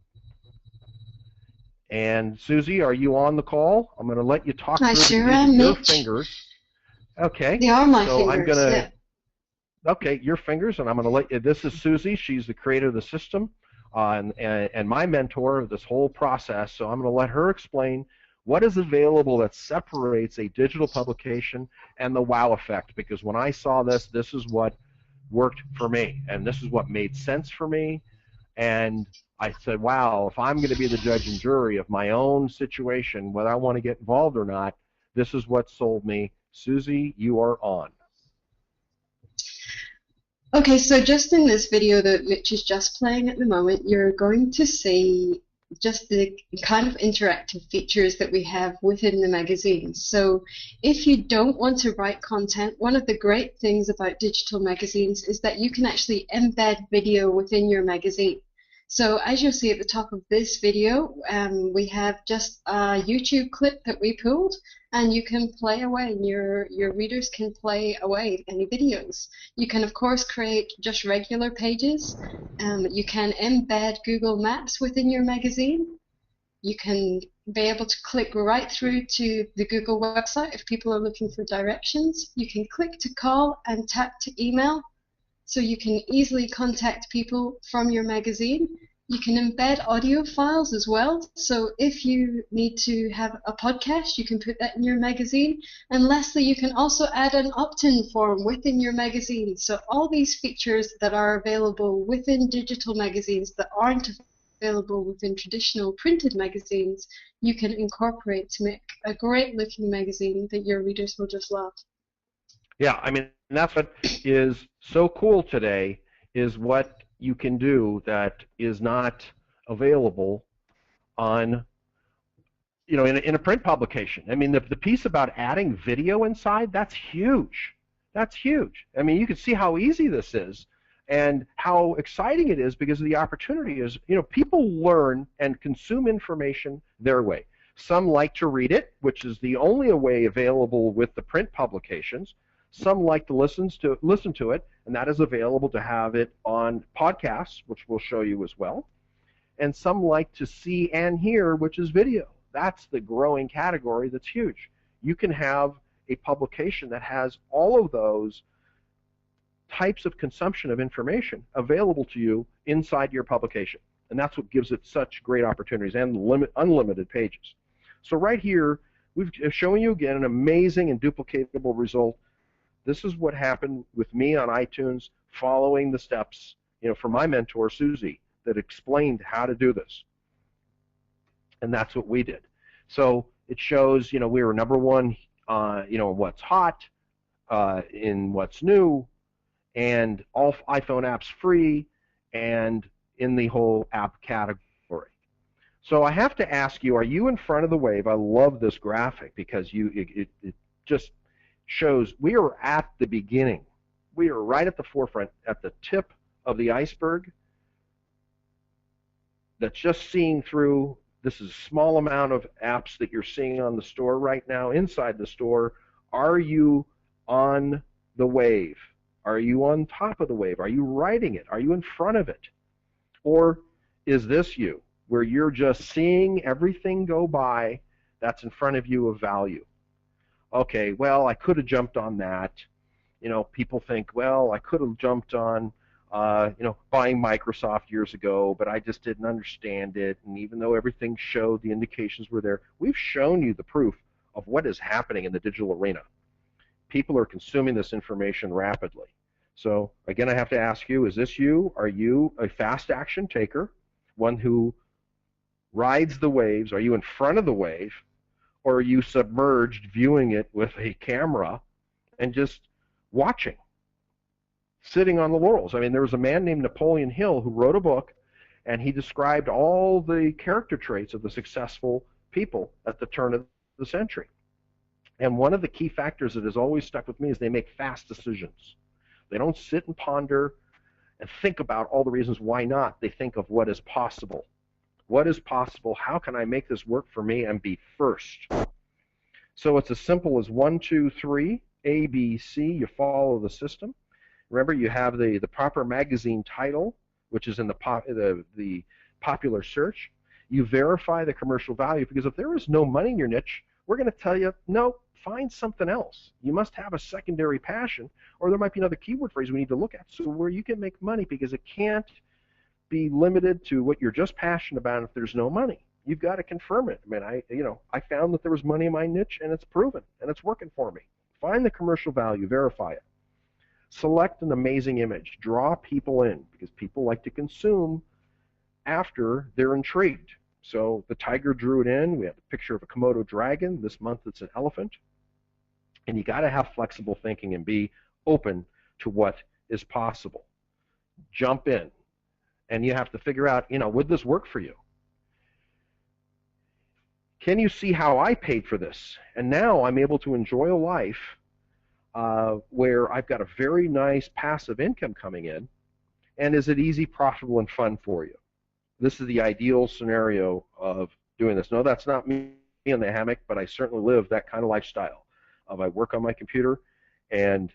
And Suzy, are you on the call? I'm going to let you talk I through sure am, your Mitch. fingers. Okay. They are my so fingers, I'm gonna, yeah. Okay, your fingers, and I'm going to let you, this is Suzy. She's the creator of the system and my mentor of this whole process. So I'm going to let her explain what is available that separates a digital publication and the wow effect. Because when I saw this, this is what worked for me, and this is what made sense for me. And I said, wow, if I'm going to be the judge and jury of my own situation, whether I want to get involved or not, this is what sold me. Suzy, you are on. Okay, so just in this video that Mitch is just playing at the moment, you're going to see just the kind of interactive features that we have within the magazine. So if you don't want to write content, one of the great things about digital magazines is that you can actually embed video within your magazine. So as you'll see at the top of this video, we have just a YouTube clip that we pulled, and you can play away, and your readers can play away any videos. You can of course create just regular pages. You can embed Google Maps within your magazine. You can be able to click right through to the Google website if people are looking for directions. You can click to call and tap to email, so you can easily contact people from your magazine. You can embed audio files as well, so if you need to have a podcast, you can put that in your magazine. And lastly, you can also add an opt-in form within your magazine. So all these features that are available within digital magazines that aren't available within traditional printed magazines, you can incorporate to make a great looking magazine that your readers will just love. Yeah, I mean, that's what is so cool today, is what you can do that is not available on, in a print publication. I mean, the piece about adding video inside, that's huge. That's huge. I mean, you can see how easy this is and how exciting it is, because the opportunity is, people learn and consume information their way. Some like to read it, which is the only way available with the print publications. Some like to listen to it, and that is available to have it on podcasts, which we'll show you as well. And some like to see and hear, which is video. That's the growing category that's huge. You can have a publication that has all of those types of consumption of information available to you inside your publication. And that's what gives it such great opportunities and unlimited pages. So right here, we've shown you again an amazing and duplicatable result. This is what happened with me on iTunes, following the steps, from my mentor, Suzy, that explained how to do this. And that's what we did. So it shows, we were #1, in what's hot, in what's new, and all iPhone apps free, and in the whole app category. So I have to ask you, are you in front of the wave? I love this graphic because it just shows we are at the beginning. We are right at the forefront, at the tip of the iceberg that's just seeing through. This is a small amount of apps that you're seeing on the store right now, inside the store. Are you on the wave? Are you on top of the wave? Are you riding it? Are you in front of it? Or is this you, where you're just seeing everything go by that's in front of you of value? Okay, well, I could have jumped on that. People think, well, I could have jumped on, buying Microsoft years ago, but I just didn't understand it. And even though everything showed, the indications were there, we've shown you the proof of what is happening in the digital arena. People are consuming this information rapidly. So again, I have to ask you, is this you? Are you a fast action taker, one who rides the waves? Are you in front of the wave? Or are you submerged, viewing it with a camera and just watching, sitting on the laurels? I mean, there was a man named Napoleon Hill who wrote a book, and he described all the character traits of the successful people at the turn of the century. And one of the key factors that has always stuck with me is they make fast decisions. They don't sit and ponder and think about all the reasons why not. They think of what is possible. What is possible? How can I make this work for me and be first? So it's as simple as 1, 2, 3, A, B, C. You follow the system. Remember, you have the proper magazine title, which is in the popular search. You verify the commercial value, because if there is no money in your niche, we're going to tell you, no, find something else. You must have a secondary passion, or there might be another keyword phrase we need to look at, so where you can make money, because it can't be limited to what you're just passionate about if there's no money. You've got to confirm it. I mean, I found that there was money in my niche, and it's proven, and it's working for me. Find the commercial value, verify it. Select an amazing image. Draw people in, because people like to consume after they're intrigued. So the tiger drew it in. We have a picture of a Komodo dragon. This month it's an elephant. And you got to have flexible thinking and be open to what is possible. Jump in. And you have to figure out, would this work for you? Can you see how I paid for this? And now I'm able to enjoy a life where I've got a very nice passive income coming in. And is it easy, profitable, and fun for you? This is the ideal scenario of doing this. No, that's not me in the hammock, but I certainly live that kind of lifestyle. I work on my computer and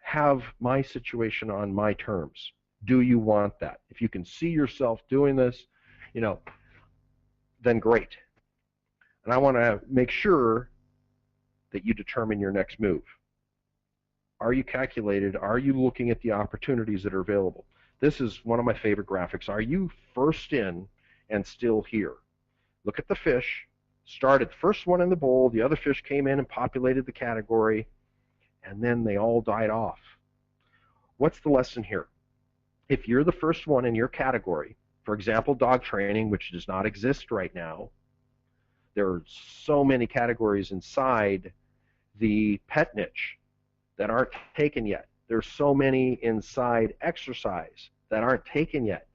have my situation on my terms. Do you want that? If you can see yourself doing this, then great. And I want to make sure that you determine your next move. Are you calculated? Are you looking at the opportunities that are available? This is one of my favorite graphics. Are you first in and still here? Look at the fish. Started first one in the bowl. The other fish came in and populated the category, and then they all died off. What's the lesson here? If you're the first one in your category, for example, dog training, which does not exist right now, there are so many categories inside the pet niche that aren't taken yet. There's so many inside exercise that aren't taken yet.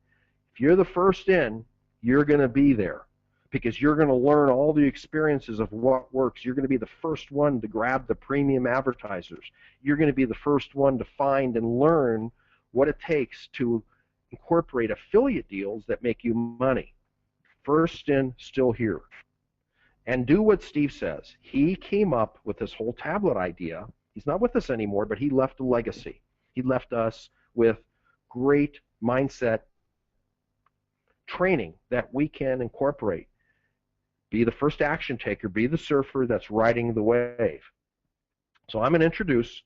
If you're the first in, you're going to be there, because you're going to learn all the experiences of what works. You're going to be the first one to grab the premium advertisers. You're going to be the first one to find and learn what it takes to incorporate affiliate deals that make you money. First in, still here. And do what Steve says. He came up with this whole tablet idea. He's not with us anymore, but he left a legacy. He left us with great mindset training that we can incorporate. Be the first action taker. Be the surfer that's riding the wave. So I'm going to introduce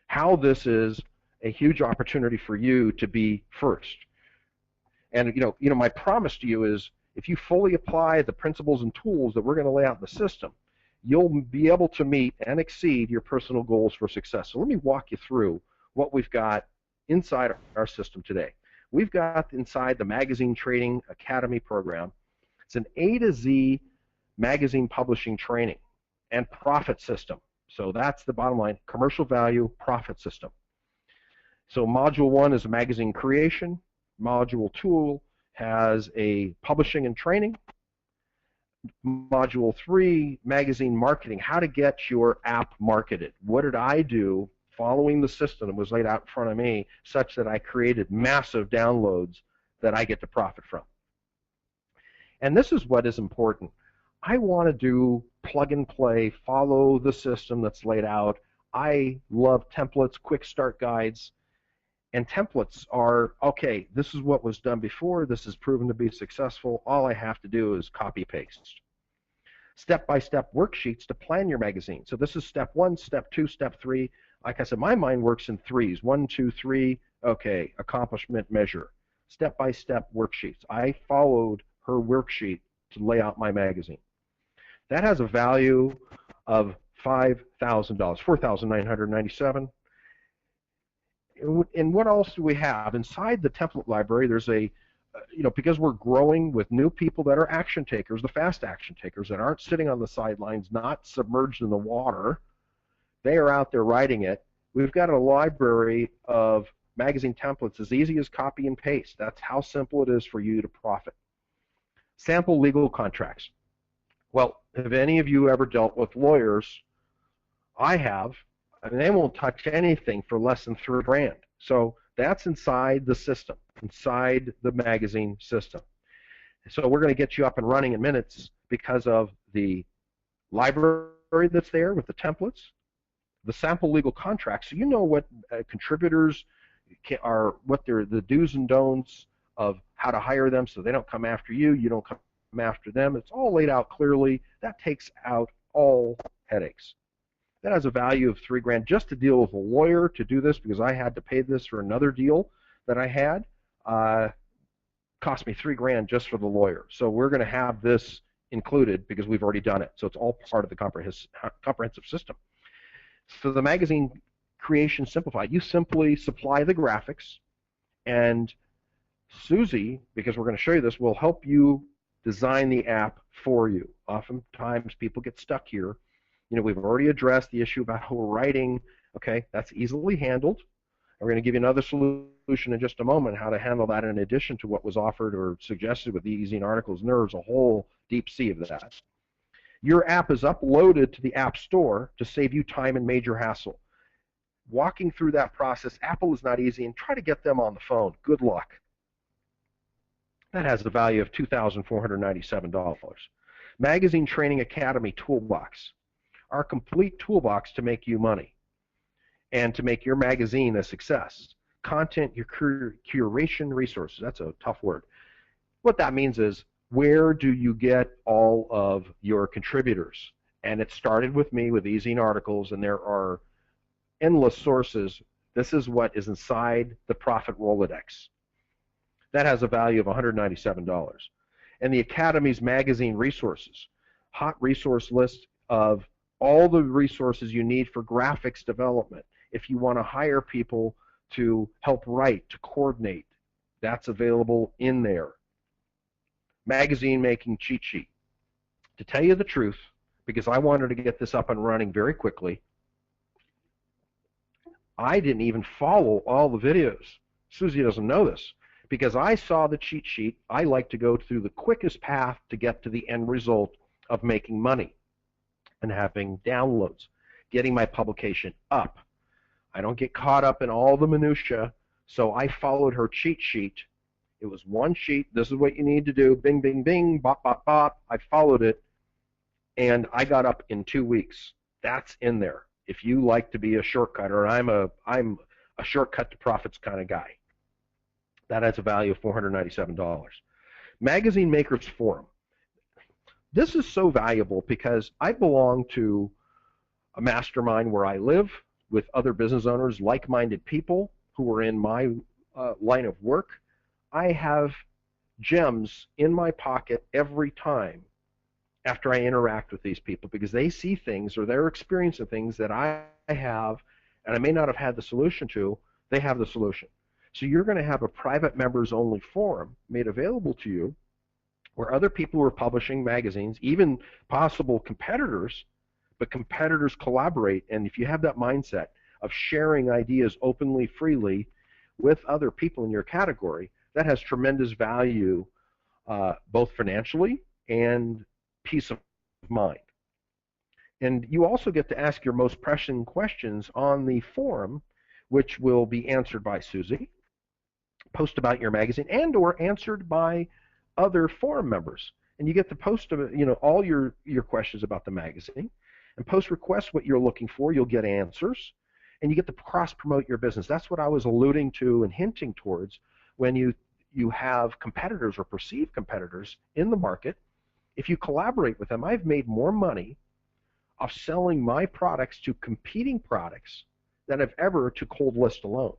how this is a huge opportunity for you to be first. And my promise to you is, if you fully apply the principles and tools that we're going to lay out in the system, you'll be able to meet and exceed your personal goals for success. So let me walk you through what we've got inside our system today. We've got inside the Magazine Trading Academy program. It's an A to Z magazine publishing training and profit system. So that's the bottom line: commercial value, profit system. So module 1 is magazine creation. Module 2 has a publishing and training. Module 3, magazine marketing, how to get your app marketed. What did I do following the system that was laid out in front of me such that I created massive downloads that I get to profit from? And this is what is important. I want to do plug and play, follow the system that's laid out. I love templates, quick start guides. And templates are, okay, this is what was done before. This is proven to be successful. All I have to do is copy paste. Step-by-step worksheets to plan your magazine. So this is step 1, step 2, step 3. Like I said, my mind works in threes. 1, 2, 3. Okay, accomplishment measure. Step-by-step worksheets. I followed her worksheet to lay out my magazine. That has a value of $5,000, $4,997. And what else do we have? Inside the template library, there's a, because we're growing with new people that are action takers, the fast action takers that aren't sitting on the sidelines, not submerged in the water. They are out there writing it. We've got a library of magazine templates as easy as copy and paste. That's how simple it is for you to profit. Sample legal contracts. Well, have any of you ever dealt with lawyers? I have. I mean, they won't touch anything for less than $3,000. So that's inside the system, inside the magazine system. So we're going to get you up and running in minutes because of the library that's there with the templates, the sample legal contracts. So you know what contributors are, what they're the do's and don'ts of how to hire them so they don't come after you, you don't come after them. It's all laid out clearly. That takes out all headaches. That has a value of $3,000 just to deal with a lawyer to do this, because I had to pay this for another deal that I had. Cost me $3,000 just for the lawyer. So we're going to have this included because we've already done it. So it's all part of the comprehensive system. So the magazine creation simplified. You simply supply the graphics, and Suzy, because we're going to show you this, will help you design the app for you. Oftentimes people get stuck here. We've already addressed the issue about how we're writing. Okay, that's easily handled. We're going to give you another solution in just a moment, how to handle that in addition to what was offered or suggested with the e-zine articles. And there's a whole deep sea of that. Your app is uploaded to the App Store to save you time and major hassle. Walking through that process, Apple is not easy, and try to get them on the phone. Good luck. That has the value of $2,497. Magazine Training Academy Toolbox. Our complete toolbox to make you money and to make your magazine a success. Content, your curation resources. That's a tough word. What that means is, where do you get all of your contributors? And it started with me with e-zine articles, and there are endless sources. This is what is inside the Profit Rolodex. That has a value of $197. And the Academy's magazine resources. Hot resource list of all the resources you need for graphics development. If you want to hire people to help write, to coordinate, that's available in there. Magazine making cheat sheet. To tell you the truth, because I wanted to get this up and running very quickly, I didn't even follow all the videos. Suzy doesn't know this. Because I saw the cheat sheet, I like to go through the quickest path to get to the end result of making money and having downloads, getting my publication up. I don't get caught up in all the minutia, so I followed her cheat sheet. It was one sheet. This is what you need to do. Bing, bing, bing, bop, bop, bop. I followed it, and I got up in 2 weeks. That's in there. If you like to be a shortcutter, I'm a shortcut to profits kind of guy. That has a value of $497. Magazine Makers Forum. This is so valuable because I belong to a mastermind where I live with other business owners, like-minded people who are in my line of work. I have gems in my pocket every time after I interact with these people because they see things or they're experiencing things that I have and I may not have had the solution to. They have the solution. So you're going to have a private members-only forum made available to you where other people who are publishing magazines, even possible competitors, but competitors collaborate. And if you have that mindset of sharing ideas openly, freely with other people in your category, That has tremendous value, both financially and peace of mind. And you also get to ask your most pressing questions on the forum, which will be answered by Suzy, post about your magazine, and or answered by other forum members. And you get to post, all your questions about the magazine, and post requests what you're looking for. You'll get answers, and you get to cross promote your business. That's what I was alluding to and hinting towards when you have competitors or perceived competitors in the market. If you collaborate with them, I've made more money of selling my products to competing products than I've ever to cold list alone.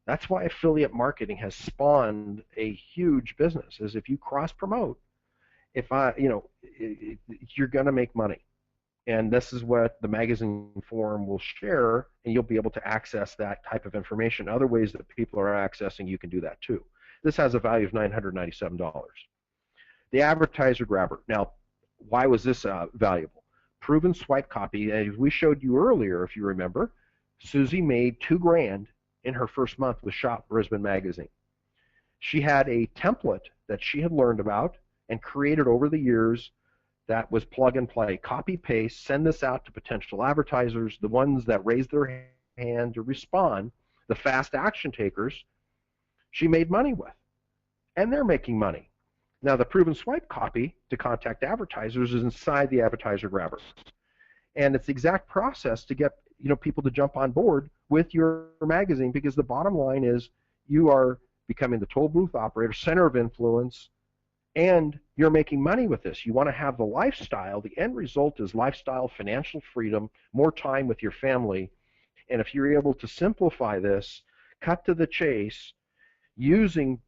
That's why affiliate marketing has spawned a huge business. Is if you cross promote, you're going to make money. And this is what the magazine forum will share, and you'll be able to access that type of information. Other ways that people are accessing, you can do that too. This has a value of $997. The advertiser grabber. Now, why was this valuable? Proven swipe copy. As we showed you earlier, if you remember, Suzy made $2,000 in her first month with Shop Brisbane magazine. She had a template that she had learned about and created over the years that was plug and play. Copy, paste, send this out to potential advertisers, the ones that raised their hand to respond, the fast action takers, she made money with. And they're making money. Now, the proven swipe copy to contact advertisers is inside the advertiser grabber. And it's the exact process to get people to jump on board with your magazine, because the bottom line is you are becoming the toll booth operator, center of influence, and you're making money with this. You want to have the lifestyle. The end result is lifestyle, financial freedom, more time with your family. And if you're able to simplify this, cut to the chase, using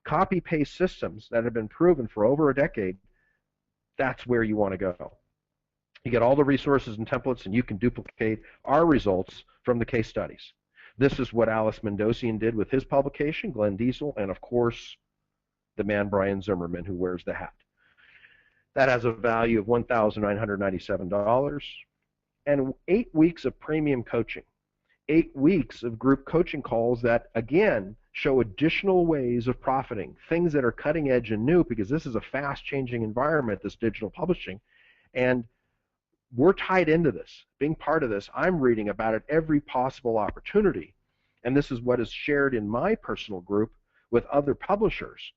copy-paste systems that have been proven for over a decade, that's where you want to go. You get all the resources and templates, and you can duplicate our results from the case studies. This is what Alice Mendocian did with his publication, Glenn Diesel, and of course, the man Brian Zimmerman, who wears the hat. That has a value of $1,997, and 8 weeks of premium coaching. 8 weeks of group coaching calls that, again, show additional ways of profiting, things that are cutting edge and new, because this is a fast-changing environment, this digital publishing, and we're tied into this. Being part of this, I'm reading about it every possible opportunity, and this is what is shared in my personal group with other publishers.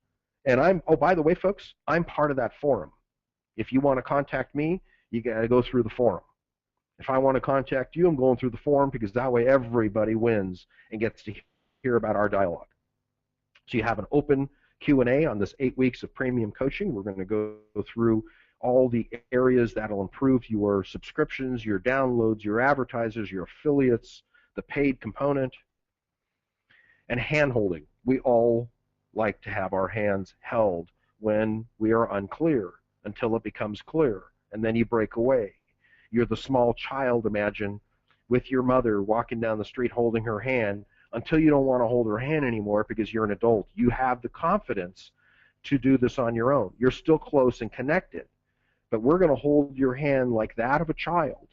And oh, by the way, folks, I'm part of that forum. If you want to contact me, you got to go through the forum. If I want to contact you, I'm going through the forum, because that way everybody wins and gets to hear about our dialogue. So you have an open Q&A on this 8 weeks of premium coaching. We're going to go through all the areas that will improve your subscriptions, your downloads, your advertisers, your affiliates, the paid component, and hand-holding. We all like to have our hands held when we are unclear until it becomes clear, and then you break away. You're the small child, imagine, with your mother walking down the street holding her hand until you don't want to hold her hand anymore because you're an adult. You have the confidence to do this on your own. You're still close and connected, but we're going to hold your hand like that of a child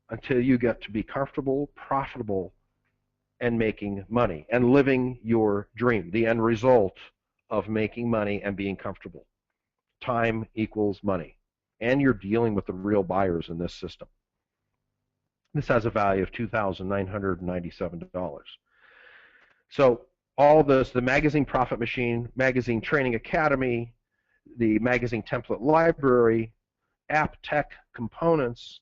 until you get to be comfortable, profitable, and making money and living your dream, the end result of making money and being comfortable. Time equals money, and you're dealing with the real buyers in this system. This has a value of $2,997. So all this, the Magazine Profit Machine, Magazine Training Academy, the Magazine Template Library, App Tech Components,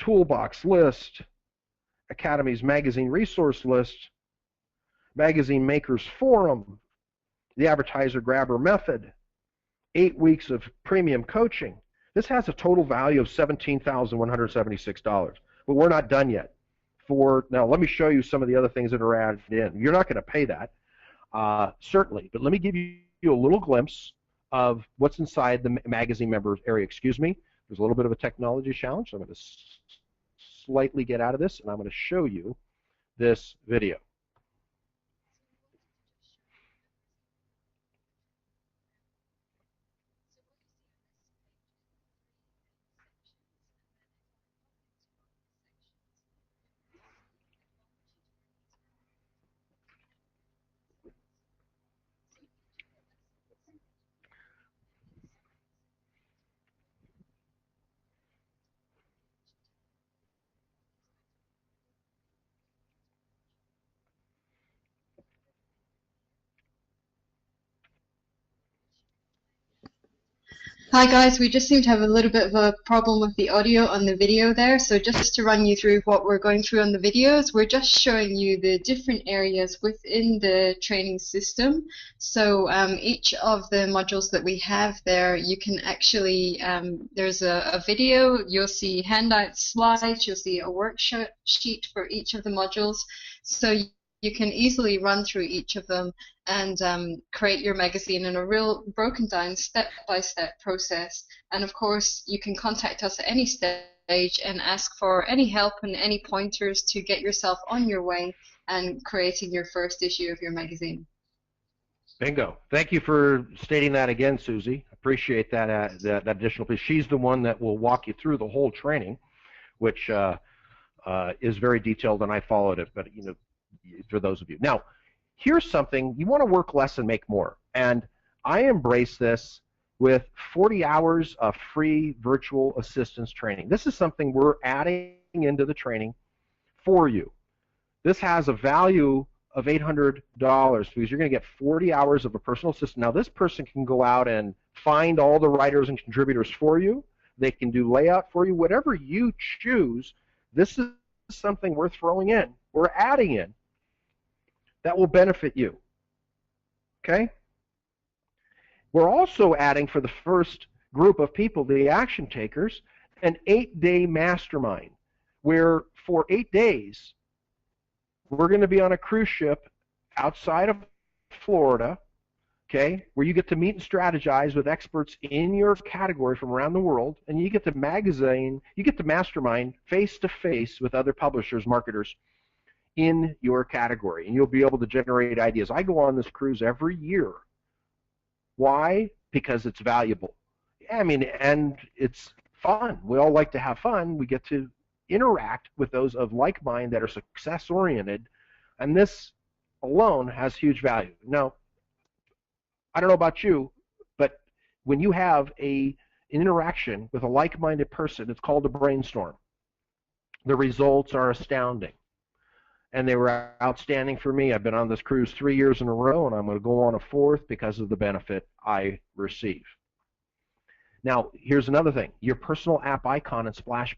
Toolbox List, Academy's Magazine Resource List, Magazine Makers Forum, the Advertiser Grabber Method, 8 weeks of premium coaching. This has a total value of $17,176. But we're not done yet. Now, let me show you some of the other things that are added in. You're not going to pay that, certainly, but let me give you a little glimpse of what's inside the magazine members area. Excuse me, there's a little bit of a technology challenge, so I'm going to slightly get out of this, and I'm going to show you this video. Hi guys, we just seem to have a little bit of a problem with the audio on the video there. So just to run you through what we're going through on the videos, we're just showing you the different areas within the training system. So each of the modules that we have there, you can actually, there's a video, you'll see handout slides, you'll see a worksheet for each of the modules. So you can easily run through each of them and create your magazine in a real broken down step-by-step process. And of course, you can contact us at any stage and ask for any help and any pointers to get yourself on your way and creating your first issue of your magazine. Bingo. Thank you for stating that again, Suzy. Appreciate that, that additional piece. She's the one that will walk you through the whole training, which is very detailed, and I followed it, but for those of you. Now, here's something. You want to work less and make more. And I embrace this with 40 hours of free virtual assistance training. This is something we're adding into the training for you. This has a value of $800 because you're going to get 40 hours of a personal assistant. Now, this person can go out and find all the writers and contributors for you. They can do layout for you. Whatever you choose, this is something we're throwing in. We're adding in that will benefit you. Okay? We're also adding for the first group of people, the action takers, an 8-day mastermind where for 8 days we're going to be on a cruise ship outside of Florida, okay, where you get to meet and strategize with experts in your category from around the world, and you get to mastermind face-to-face with other publishers, marketers, in your category, and you'll be able to generate ideas. I go on this cruise every year. Why? Because it's valuable. I mean, and it's fun. We all like to have fun. We get to interact with those of like mind that are success-oriented, and this alone has huge value. Now, I don't know about you, but when you have an interaction with a like-minded person, it's called a brainstorm. The results are astounding. And they were outstanding for me. I've been on this cruise 3 years in a row, and I'm going to go on a 4th because of the benefit I receive. Now, here's another thing. Your personal app icon and splash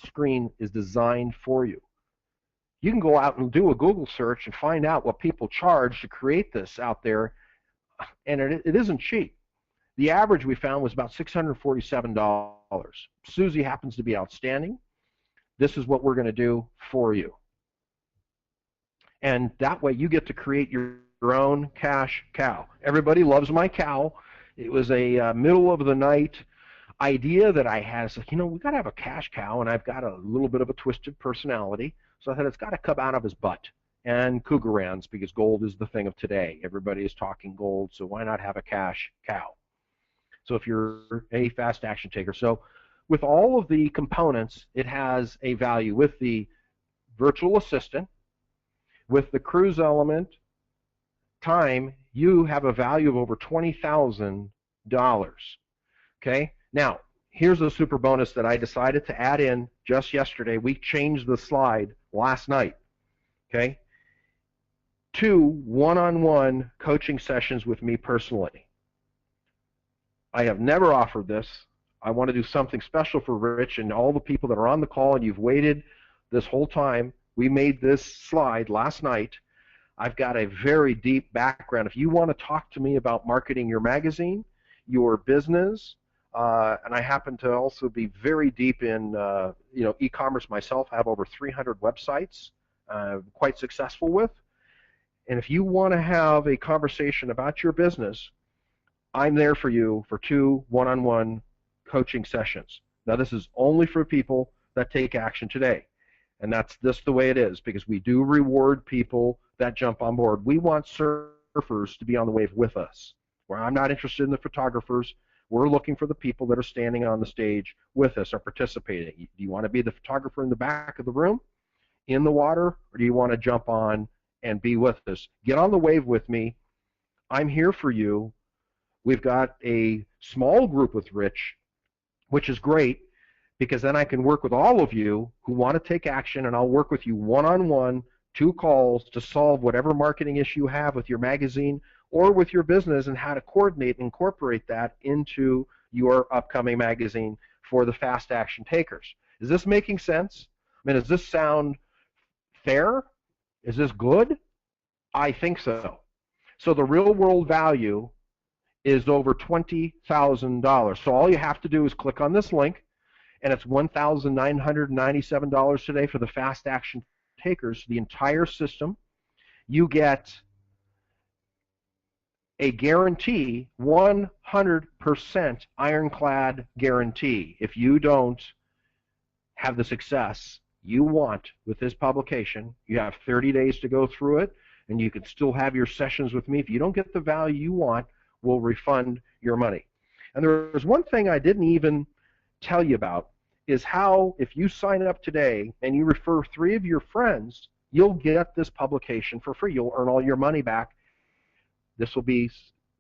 screen is designed for you. You can go out and do a Google search and find out what people charge to create this out there, and it isn't cheap. The average we found was about $647. Suzy happens to be outstanding. This is what we're going to do for you. And that way you get to create your own cash cow. Everybody loves my cow. It was a middle of the night idea that I had. It's like, we got to have a cash cow, and I've got a little bit of a twisted personality. So I thought it's got to come out of his butt. And cougarans, because gold is the thing of today. Everybody is talking gold, so why not have a cash cow? So if you're a fast action taker. So with all of the components, it has a value. With the virtual assistant, with the cruise element, time, you have a value of over $20,000. Okay? Now, here's a super bonus that I decided to add in just yesterday. We changed the slide last night. Okay? 2 one-on-one coaching sessions with me personally. I have never offered this. I want to do something special for Rich and all the people that are on the call, and you've waited this whole time. We made this slide last night. I've got a very deep background. If you want to talk to me about marketing your magazine, your business, and I happen to also be very deep in e-commerce myself. I have over 300 websites quite successful with. And if you want to have a conversation about your business, I'm there for you for 2 one-on-one coaching sessions. Now, this is only for people that take action today. And that's just the way it is, because we do reward people that jump on board. We want surfers to be on the wave with us. Where I'm not interested in the photographers. We're looking for the people that are standing on the stage with us or participating. Do you want to be the photographer in the back of the room, in the water, or do you want to jump on and be with us? Get on the wave with me. I'm here for you. We've got a small group with Rich, which is great, because then I can work with all of you who want to take action, and I'll work with you one-on-one, 2 calls to solve whatever marketing issue you have with your magazine or with your business, and how to coordinate and incorporate that into your upcoming magazine for the fast action takers. Is this making sense? I mean, does this sound fair? Is this good? I think so. So the real world value is over $20,000. So all you have to do is click on this link, and it's $1,997 today for the fast action takers, the entire system. You get a guarantee, 100% ironclad guarantee. If you don't have the success you want with this publication, you have 30 days to go through it, and you can still have your sessions with me. If you don't get the value you want, we'll refund your money. And there's one thing I didn't even tell you about, is how if you sign up today and you refer 3 of your friends, you'll get this publication for free. You'll earn all your money back. This will be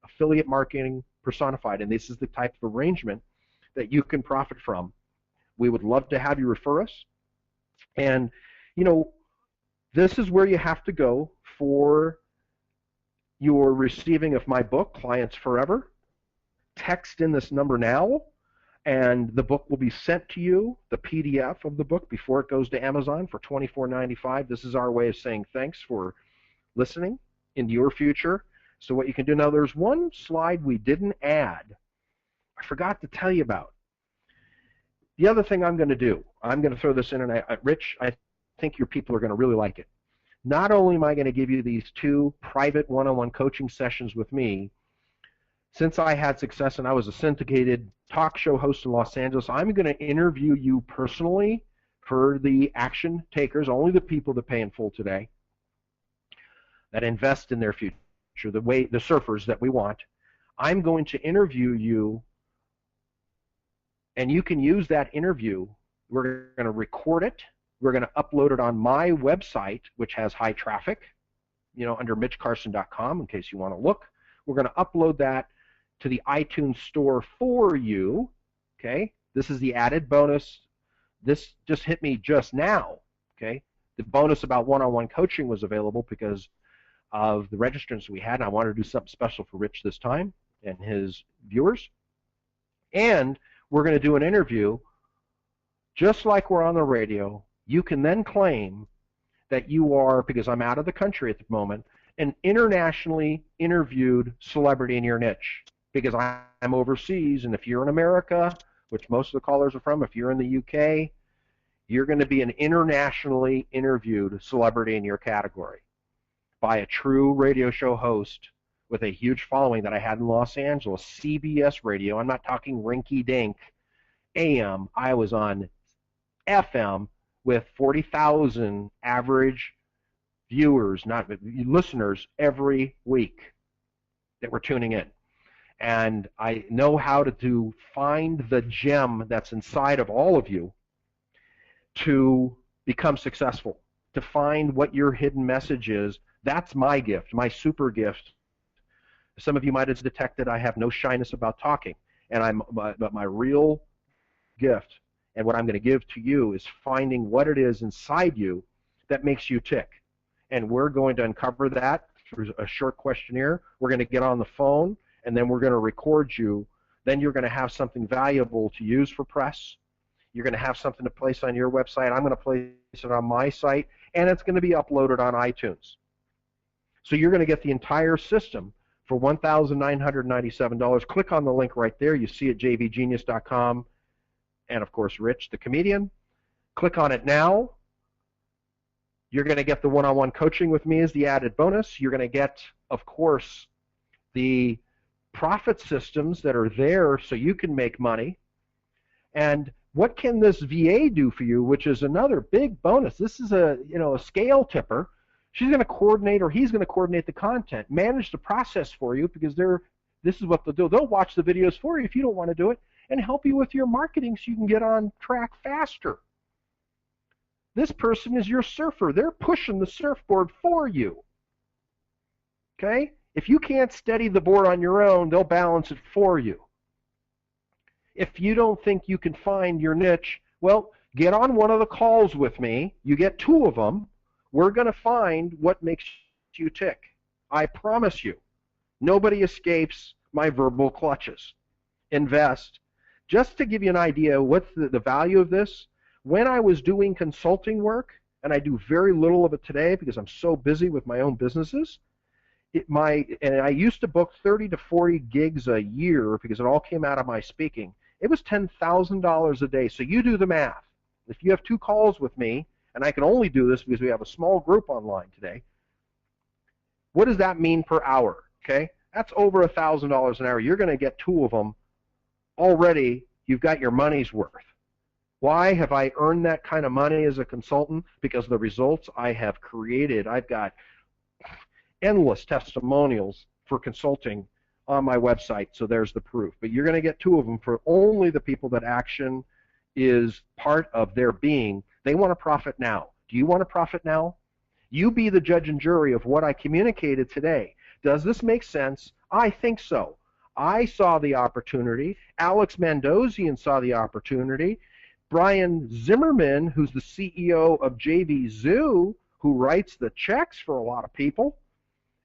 affiliate marketing personified, and this is the type of arrangement that you can profit from. We would love to have you refer us. And, you know, this is where you have to go for your receiving of my book, Clients Forever. Text in this number now, and the book will be sent to you, the PDF of the book, before it goes to Amazon for $24.95. This is our way of saying thanks for listening in your future. So what you can do now, there's one slide we didn't add. I forgot to tell you about. The other thing I'm going to do, I'm going to throw this in, and Rich, I think your people are going to really like it. Not only am I going to give you these 2 private one-on-one coaching sessions with me, since I had success and I was a syndicated talk show host in Los Angeles, I'm going to interview you personally for the action takers, only the people that pay in full today, that invest in their future, the surfers that we want. I'm going to interview you, and you can use that interview. We're going to record it. We're going to upload it on my website, which has high traffic, you know, under mitchcarson.com in case you want to look. We're going to upload that to the iTunes store for you. Okay, this is the added bonus. This just hit me just now. Okay, the bonus about one-on-one coaching was available because of the registrants we had, and I wanted to do something special for Rich this time and his viewers. And we're going to do an interview just like we're on the radio. You can then claim that you are, because I'm out of the country at the moment, an internationally interviewed celebrity in your niche, because I'm overseas, and if you're in America, which most of the callers are from, if you're in the UK, you're going to be an internationally interviewed celebrity in your category by a true radio show host with a huge following that I had in Los Angeles, CBS radio. I'm not talking rinky-dink AM. I was on FM with 40,000 average viewers, not listeners, every week that were tuning in. And I know how to find the gem that's inside of all of you to become successful, to find what your hidden message is. That's my gift, my super gift. Some of you might have detected I have no shyness about talking, and but my real gift and what I'm going to give to you is finding what it is inside you that makes you tick. And we're going to uncover that through a short questionnaire. We're going to get on the phone, and then we're going to record you. Then you're going to have something valuable to use for press. You're going to have something to place on your website. I'm going to place it on my site, and it's going to be uploaded on iTunes. So you're going to get the entire system for $1,997. Click on the link right there. You see it, jvgenius.com. And, of course, Rich, the comedian. Click on it now. You're going to get the one-on-one coaching with me as the added bonus. You're going to get, of course, the profit systems that are there so you can make money. And what can this VA do for you, which is another big bonus? This is a scale tipper. She's going to coordinate, or he's going to coordinate the content, manage the process for you, because this is what they'll do. They'll watch the videos for you if you don't want to do it, and help you with your marketing so you can get on track faster. This person is your surfer. They're pushing the surfboard for you. Okay? If you can't steady the board on your own, they'll balance it for you. If you don't think you can find your niche, well, get on one of the calls with me. You get 2 of them. We're going to find what makes you tick. I promise you, nobody escapes my verbal clutches. Invest, Just to give you an idea what's the value of this, when I was doing consulting work, and I do very little of it today because I'm so busy with my own businesses, and I used to book 30 to 40 gigs a year because it all came out of my speaking. It was $10,000 a day. So you do the math. If you have 2 calls with me, and I can only do this because we have a small group online today, what does that mean per hour? Okay, that's over $1,000 an hour. You're going to get 2 of them. Already, you've got your money's worth. Why have I earned that kind of money as a consultant? Because of the results I have created. I've got endless testimonials for consulting on my website, so there's the proof. But you're going to get 2 of them for only the people that action is part of their being. They want to profit now. Do you want to profit now? You be the judge and jury of what I communicated today. Does this make sense? I think so. I saw the opportunity. Alex Mandozian saw the opportunity. Brian Zimmerman, who's the CEO of JV Zoo, who writes the checks for a lot of people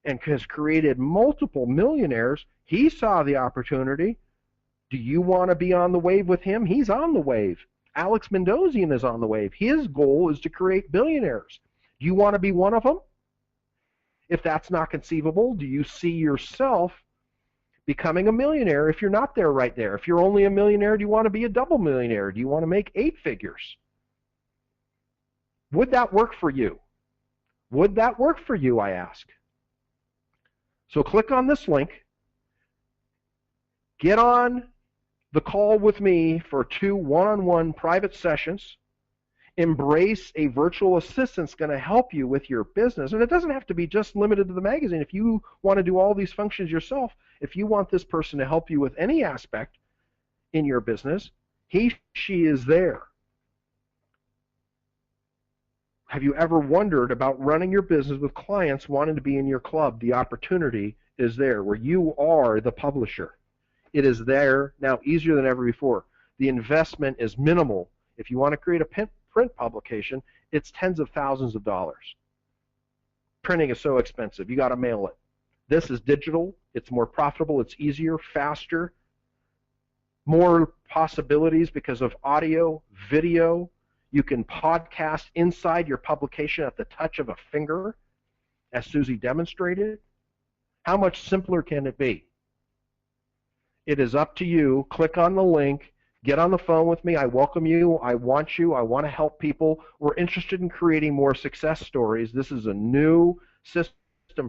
and has created multiple millionaires, he saw the opportunity. Do you want to be on the wave with him? He's on the wave. Alex Mandozian is on the wave. His goal is to create billionaires. Do you want to be one of them? If that's not conceivable, do you see yourself becoming a millionaire if you're not there right there? If you're only a millionaire, do you want to be a double millionaire? Do you want to make 8 figures? Would that work for you? Would that work for you, I ask? So click on this link. Get on the call with me for 2 one-on-one private sessions. Embrace a virtual assistant that's going to help you with your business. And it doesn't have to be just limited to the magazine. If you want to do all these functions yourself, if you want this person to help you with any aspect in your business, she is there. Have you ever wondered about running your business with clients wanting to be in your club? The opportunity is there where you are the publisher. It is there now, easier than ever before. The investment is minimal. If you want to create a print publication, it's tens of thousands of dollars. Printing is so expensive. You got to mail it. This is digital. It's more profitable. It's easier, faster, more possibilities because of audio, video. You can podcast inside your publication at the touch of a finger, as Suzy demonstrated. How much simpler can it be? It is up to you. Click on the link. Get on the phone with me. I welcome you. I want you. I want to help people. We're interested in creating more success stories. This is a new system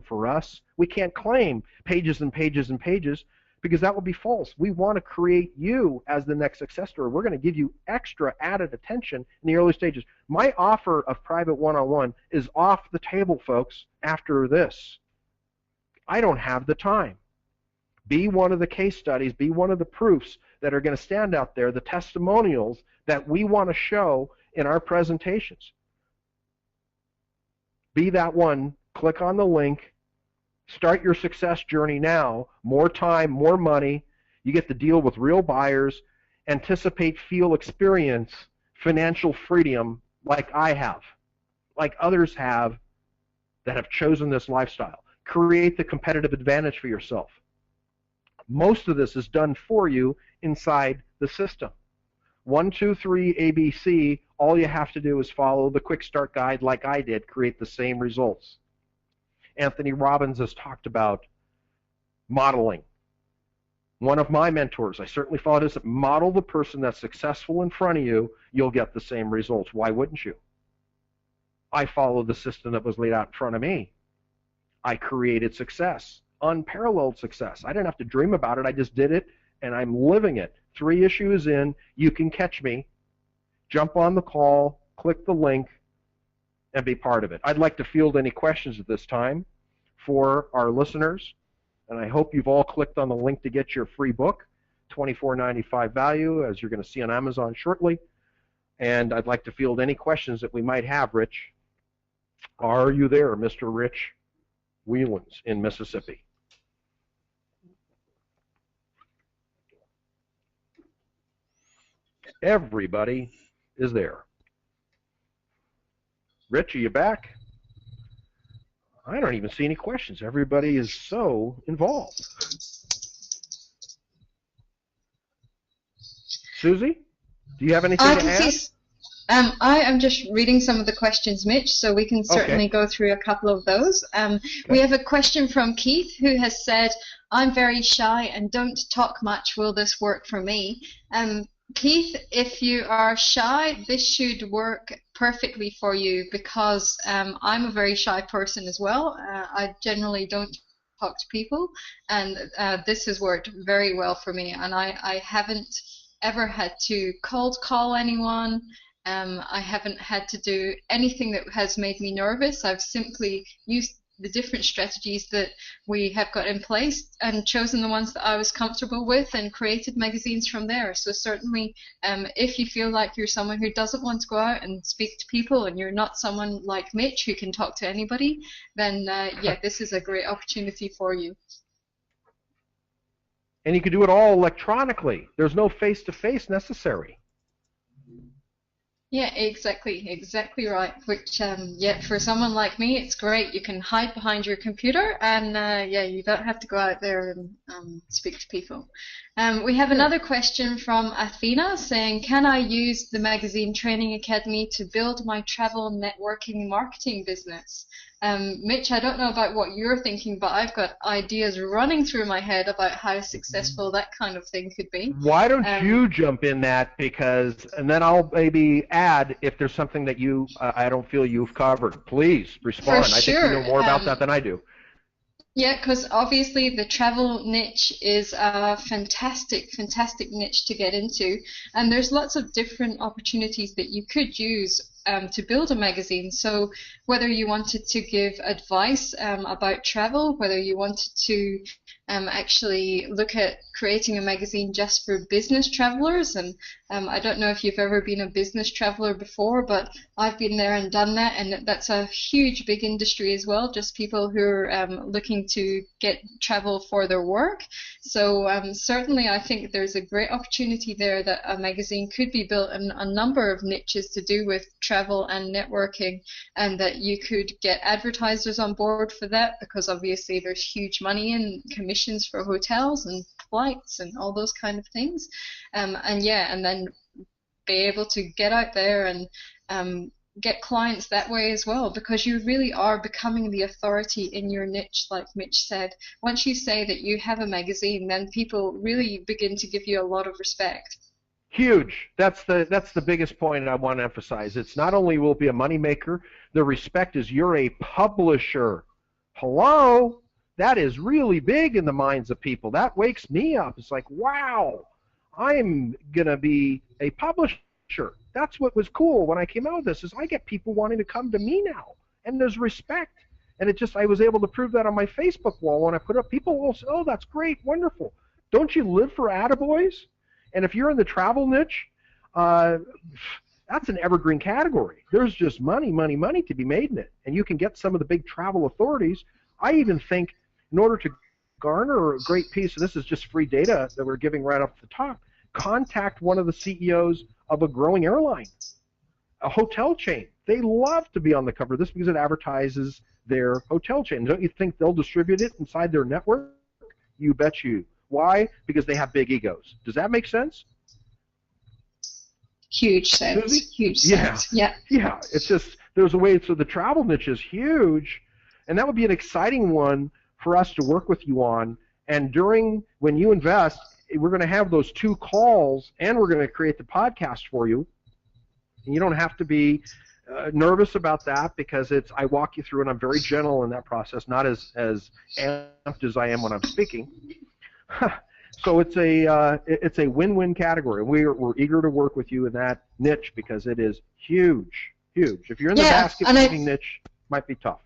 for us. We can't claim pages and pages and pages because that would be false. We want to create you as the next success story. We're going to give you extra added attention in the early stages. My offer of private one-on-one is off the table, folks, after this. I don't have the time. Be one of the case studies, be one of the proofs that are going to stand out there, the testimonials that we want to show in our presentations. Be that one. Click on the link. Start your success journey now. More time, more money. You get to deal with real buyers. Anticipate, feel, experience financial freedom like I have, like others have that have chosen this lifestyle. Create the competitive advantage for yourself. Most of this is done for you inside the system. 1, 2, 3, ABC. All you have to do is follow the quick start guide like I did, create the same results. Anthony Robbins has talked about modeling. One of my mentors, I certainly followed this, model the person that's successful in front of you, you'll get the same results. Why wouldn't you? I followed the system that was laid out in front of me. I created success, unparalleled success. I didn't have to dream about it. I just did it, and I'm living it. 3 issues in, you can catch me. Jump on the call, click the link, and be part of it. I'd like to field any questions at this time for our listeners, and I hope you've all clicked on the link to get your free book, $24.95 value, as you're going to see on Amazon shortly. And I'd like to field any questions that we might have, Rich. Are you there, Mr. Rich Wilens in Mississippi? Everybody is there. Rich, are you back? I don't even see any questions. Everybody is so involved. Suzy, do you have anything I to can add? see. I am just reading some of the questions, Mitch, so we can certainly Okay. go through a couple of those. We Okay. have a question from Keith who has said, I'm very shy and don't talk much. Will this work for me? Keith, if you are shy, this should work perfectly for you because I'm a very shy person as well. I generally don't talk to people, and this has worked very well for me. And I haven't ever had to cold call anyone. I haven't had to do anything that has made me nervous. I've simply used the different strategies that we have got in place and chosen the ones that I was comfortable with and created magazines from there. So certainly, if you feel like you're someone who doesn't want to go out and speak to people and you're not someone like Mitch who can talk to anybody, then yeah, this is a great opportunity for you. And you can do it all electronically. There's no face-to-face necessary. Yeah, exactly right. Which, yeah, for someone like me, it's great. You can hide behind your computer, and yeah, you don't have to go out there and speak to people. We have another question from Athena saying, can I use the Magazine Training Academy to build my travel networking marketing business? Mitch, I don't know about what you're thinking, but I've got ideas running through my head about how successful that kind of thing could be. Why don't you jump in that, and then I'll maybe add if there's something that I don't feel you've covered. Please respond. For I think you know more about that than I do. Yeah, because obviously the travel niche is a fantastic niche to get into, and there's lots of different opportunities that you could use to build a magazine. So whether you wanted to give advice about travel, whether you wanted to actually look at creating a magazine just for business travelers, and I don't know if you've ever been a business traveler before, but I've been there and done that, and that's a huge, big industry as well, just people who are looking to get travel for their work. So certainly I think there's a great opportunity there that a magazine could be built in a number of niches to do with travel and networking, and that you could get advertisers on board for that, because obviously there's huge money in commissions for hotels and flights and all those kind of things. And yeah, and then be able to get out there and get clients that way as well, because you really are becoming the authority in your niche, like Mitch said. Once you say that you have a magazine, then people really begin to give you a lot of respect. Huge. That's the biggest point I want to emphasize. It's not only will it be a moneymaker, the respect is you're a publisher. Hello? That is really big in the minds of people. That wakes me up. It's like, wow, I'm going to be a publisher. That's what was cool when I came out of this, is I get people wanting to come to me now. And there's respect. And I was able to prove that on my Facebook wall when I put up. People will say, oh, that's great, wonderful. Don't you live for attaboys? And if you're in the travel niche, that's an evergreen category. There's just money to be made in it. And you can get some of the big travel authorities. I even think in order to garner a great piece, and this is just free data that we're giving right off the top, contact one of the CEOs of a growing airline, a hotel chain. They love to be on the cover of this because it advertises their hotel chain. Don't you think they'll distribute it inside their network? You bet you. Why? Because they have big egos. Does that make sense? Huge sense. Suzy? Huge sense. Yeah. Yeah. It's just there's a way. So the travel niche is huge, and that would be an exciting one for us to work with you on. And when you invest, we're going to have those 2 calls, and we're going to create the podcast for you. And you don't have to be nervous about that, because I walk you through, and I'm very gentle in that process, not as amped as I am when I'm speaking. So it's a win-win category. We're eager to work with you in that niche because it is huge. If you're in the basket weaving niche, it might be tough.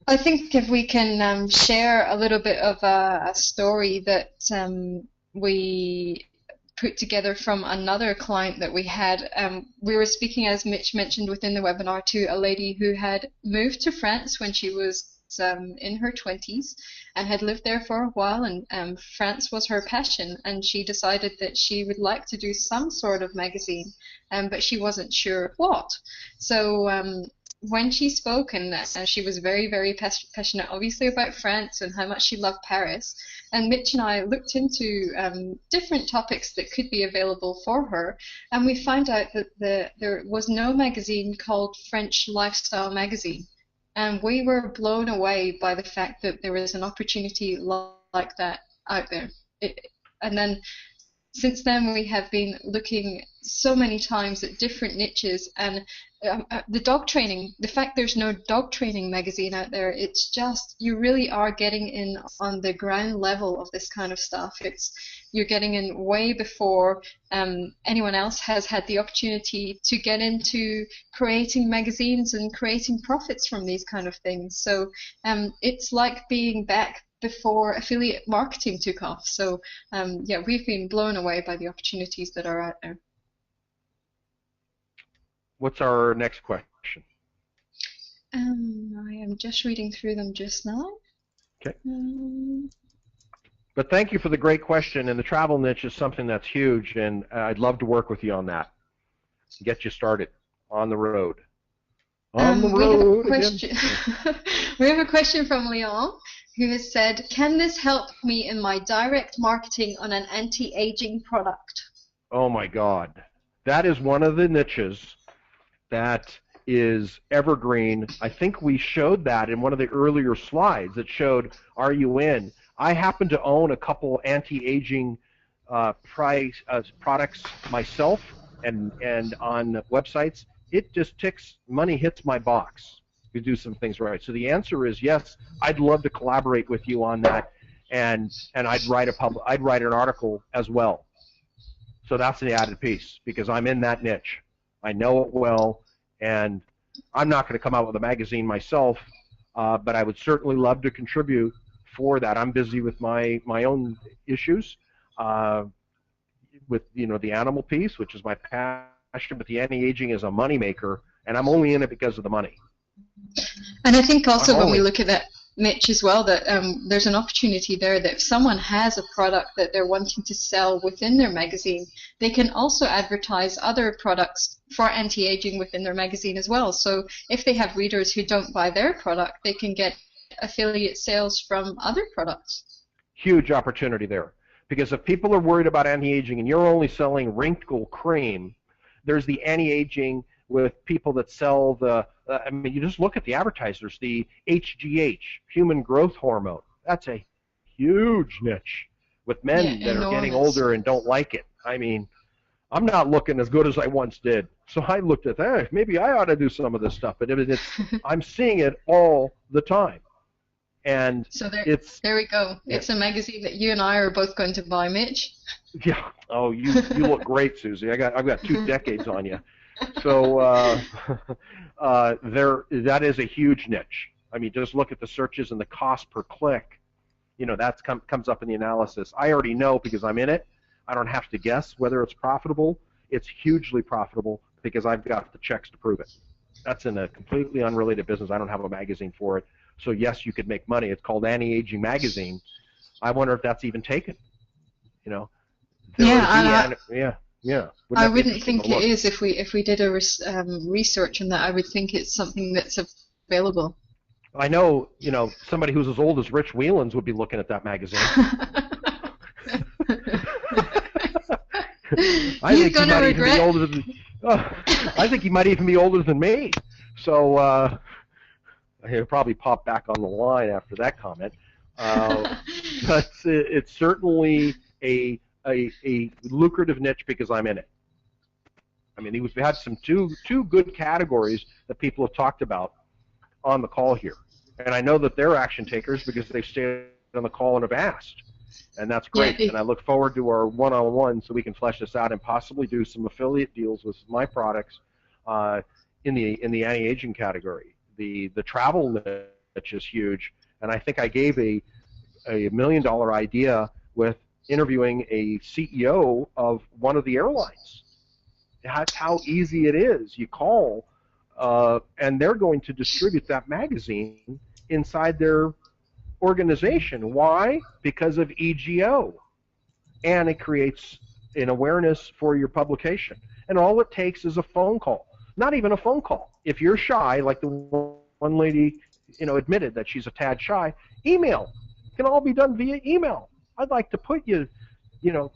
I think if we can share a little bit of a story that we put together from another client that we had. We were speaking, as Mitch mentioned within the webinar, to a lady who had moved to France when she was in her 20s and had lived there for a while, and France was her passion, and she decided that she would like to do some sort of magazine, but she wasn't sure what. So when she spoke, and she was very, very passionate, obviously, about France and how much she loved Paris. And Mitch and I looked into different topics that could be available for her, and we found out that there was no magazine called French Lifestyle Magazine. And we were blown away by the fact that there was an opportunity like that out there. And then since then, we have been looking so many times at different niches, and the dog training, the fact there's no dog training magazine out there, it's just, you really are getting in on the ground level of this kind of stuff. You're getting in way before anyone else has had the opportunity to get into creating magazines and creating profits from these kind of things. So it's like being back before affiliate marketing took off. So yeah, we've been blown away by the opportunities that are out there. What's our next question? I am just reading through them just now. Okay. But thank you for the great question, and the travel niche is something that's huge, and I'd love to work with you on that. Get you started on the road. On the road. We have a question from Leon, who has said, "Can this help me in my direct marketing on an anti-aging product?" Oh my God. That is one of the niches that is evergreen. I think we showed that in one of the earlier slides that showed, are you in? I happen to own a couple anti-aging products myself, and on websites, it just ticks, money hits my box. We do some things right. So the answer is yes, I'd love to collaborate with you on that, and I'd write an article as well. So that's the added piece, because I'm in that niche. I know it well, and I'm not going to come out with a magazine myself, but I would certainly love to contribute for that. I'm busy with my own issues, with the animal piece, which is my passion, but the anti-aging is a moneymaker, and I'm only in it because of the money. And I think also when we look at that, Mitch, as well, that there's an opportunity there that if someone has a product that they're wanting to sell within their magazine, they can also advertise other products for anti-aging within their magazine as well. So if they have readers who don't buy their product, they can get affiliate sales from other products. Huge opportunity there, because if people are worried about anti-aging and you're only selling wrinkle cream, there's the anti-aging with people that sell the, I mean, you just look at the advertisers, the HGH, human growth hormone. That's a huge niche with men that are getting older and don't like it. I mean, I'm not looking as good as I once did. So I looked at that, maybe I ought to do some of this stuff. But I'm seeing it all the time. And so there we go. Yeah. It's a magazine that you and I are both going to buy, Mitch. Yeah. Oh, you look great, Suzy. I've got 2 decades on you. So that is a huge niche. I mean, just look at the searches and the cost per click. That comes up in the analysis. I already know because I'm in it. I don't have to guess whether it's profitable. It's hugely profitable because I've got the checks to prove it. That's in a completely unrelated business. I don't have a magazine for it. So yes, you could make money. It's called Anti-Aging Magazine. I wonder if that's even taken. Yeah. I wouldn't think it is if we did a research on that. I would think it's something that's available. I know, somebody who's as old as Rich Wilens would be looking at that magazine. I think he might even be older than. I think he might even be older than me. So he'll probably pop back on the line after that comment. But it's certainly a lucrative niche because I'm in it. I mean, we've had some two good categories that people have talked about on the call here. And I know that they're action takers because they've stayed on the call and have asked. And that's great. And I look forward to our one-on-one so we can flesh this out and possibly do some affiliate deals with my products in the anti-aging category. The travel niche is huge. And I think I gave a $1 million idea with interviewing a CEO of one of the airlines. That's how easy it is. You call, and they're going to distribute that magazine inside their organization. Why? Because of EGO. And it creates an awareness for your publication. And all it takes is a phone call. Not even a phone call. if you're shy, like the one lady, admitted that she's a tad shy, email. It can all be done via email. I'd like to put you,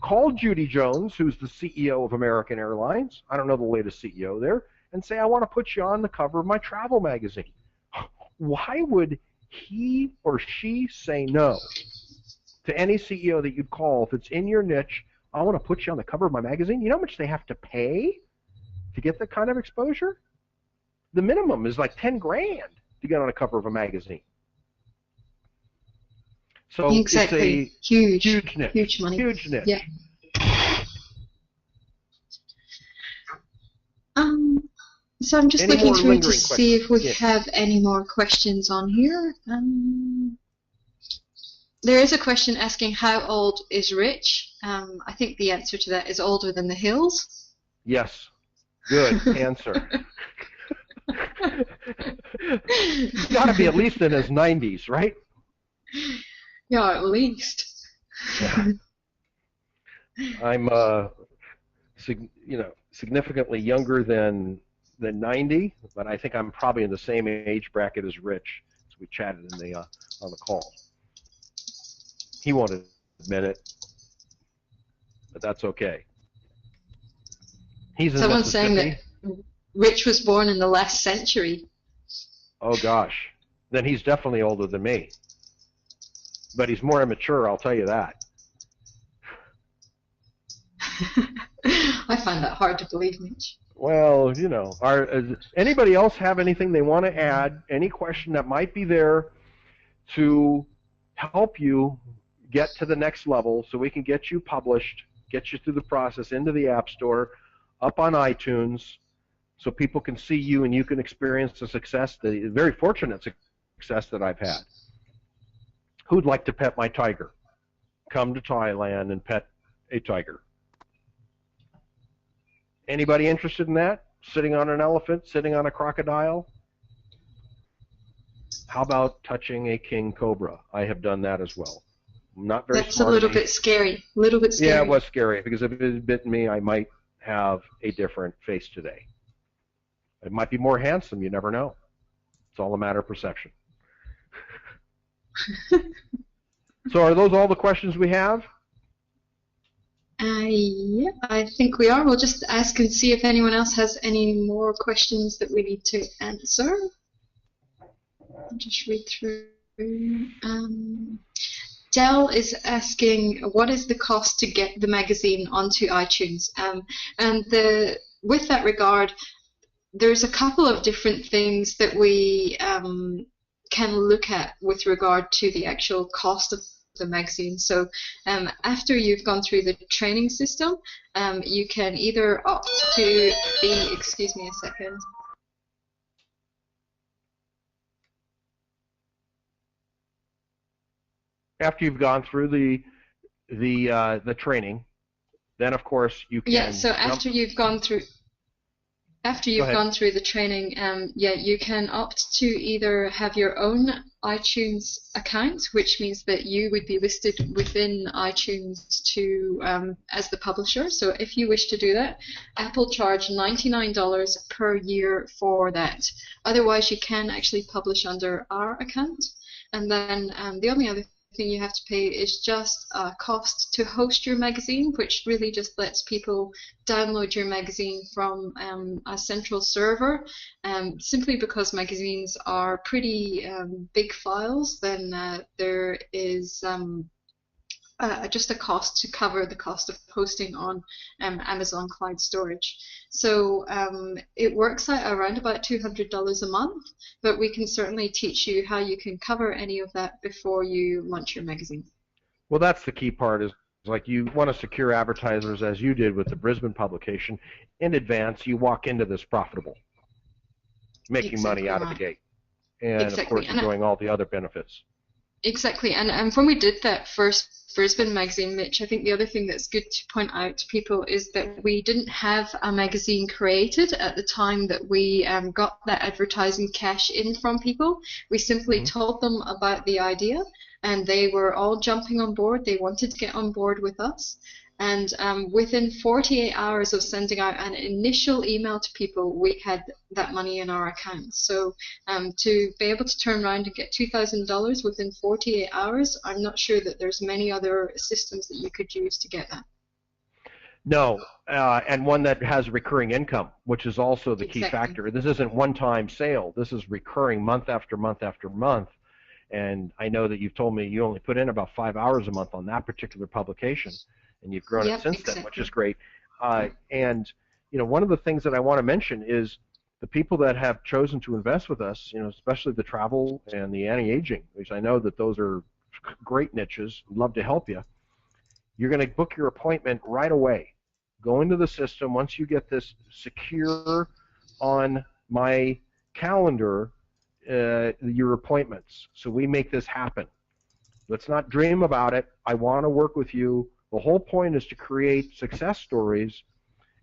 call Judy Jones, who's the CEO of American Airlines. I don't know the latest CEO there, and say, I want to put you on the cover of my travel magazine. Why would he or she say no to any CEO that you'd call if it's in your niche? I want to put you on the cover of my magazine. You know how much they have to pay to get that kind of exposure? The minimum is like 10 grand to get on a cover of a magazine. So exactly. It's a huge niche. Huge money. Huge niche. Yeah. So I'm just looking through to see if we have any more questions on here. There is a question asking how old is Rich. I think the answer to that is older than the hills. Yes. Good answer. He's got to be at least in his 90s, right? Yeah, at least. Yeah. I'm, significantly younger than 90, but I think I'm probably in the same age bracket as Rich. So we chatted on the call. He won't admit it, but that's okay. He's in Someone's saying Mississippi. that Rich was born in the last century. Oh gosh, then he's definitely older than me. But he's more immature, I'll tell you that. I find that hard to believe, Mitch. Well, does anybody else have anything they want to add? Any question that might be there to help you get to the next level so we can get you published, get you through the process into the App Store, up on iTunes, so people can see you and you can experience the success, the very fortunate success that I've had. Who'd like to pet my tiger? Come to Thailand and pet a tiger. Anybody interested in that? Sitting on an elephant, sitting on a crocodile? How about touching a king cobra? I have done that as well. Not very That's smart. a little bit scary. A little bit scary. Yeah, it was scary, because if it had bitten me, I might have a different face today. It might be more handsome, you never know. It's all a matter of perception. So are those all the questions we have? Yeah, I think we are. We'll just ask and see if anyone else has any more questions that we need to answer. I'll just read through. Dell is asking, what is the cost to get the magazine onto iTunes? With that regard, there's a couple of different things that we can look at with regard to the actual cost of the magazine. So after you've gone through the training system, you can either opt to be, excuse me a second. After you've gone through the training, then of course you can. Yeah. So after you've gone through the training, you can opt to either have your own iTunes account, which means that you would be listed within iTunes as the publisher. So if you wish to do that, Apple charge $99 per year for that. Otherwise, you can actually publish under our account. And then the only other thing you have to pay is just a cost to host your magazine, which really just lets people download your magazine from a central server. Simply because magazines are pretty big files, then there is just a cost to cover the cost of hosting on Amazon Cloud Storage. So it works out around about $200 a month, but we can certainly teach you how you can cover any of that before you launch your magazine. Well, that's the key part, is like you want to secure advertisers, as you did with the Brisbane publication, in advance. You walk into this profitable, making money out of the gate, and of course enjoying all the other benefits. Exactly, and when we did that first Brisbane magazine, Mitch, I think the other thing that's good to point out to people is that we didn't have a magazine created at the time that we got that advertising cash in from people. We simply told them about the idea, and they were all jumping on board. They wanted to get on board with us. And within 48 hours of sending out an initial email to people, we had that money in our account. So to be able to turn around and get $2,000 within 48 hours, I'm not sure that there's many other systems that you could use to get that. No, and one that has recurring income, which is also the key factor. This isn't one-time sale. This is recurring month after month after month. And I know that you've told me you only put in about 5 hours a month on that particular publication, and you've grown it since then, which is great. And you know, one of the things that I want to mention is the people that have chosen to invest with us, you know, especially the travel and the anti-aging, which I know that those are great niches. We'd love to help you. You're going to book your appointment right away. Go into the system. Once you get this secure on my calendar, your appointments. So we make this happen. Let's not dream about it. I want to work with you. The whole point is to create success stories,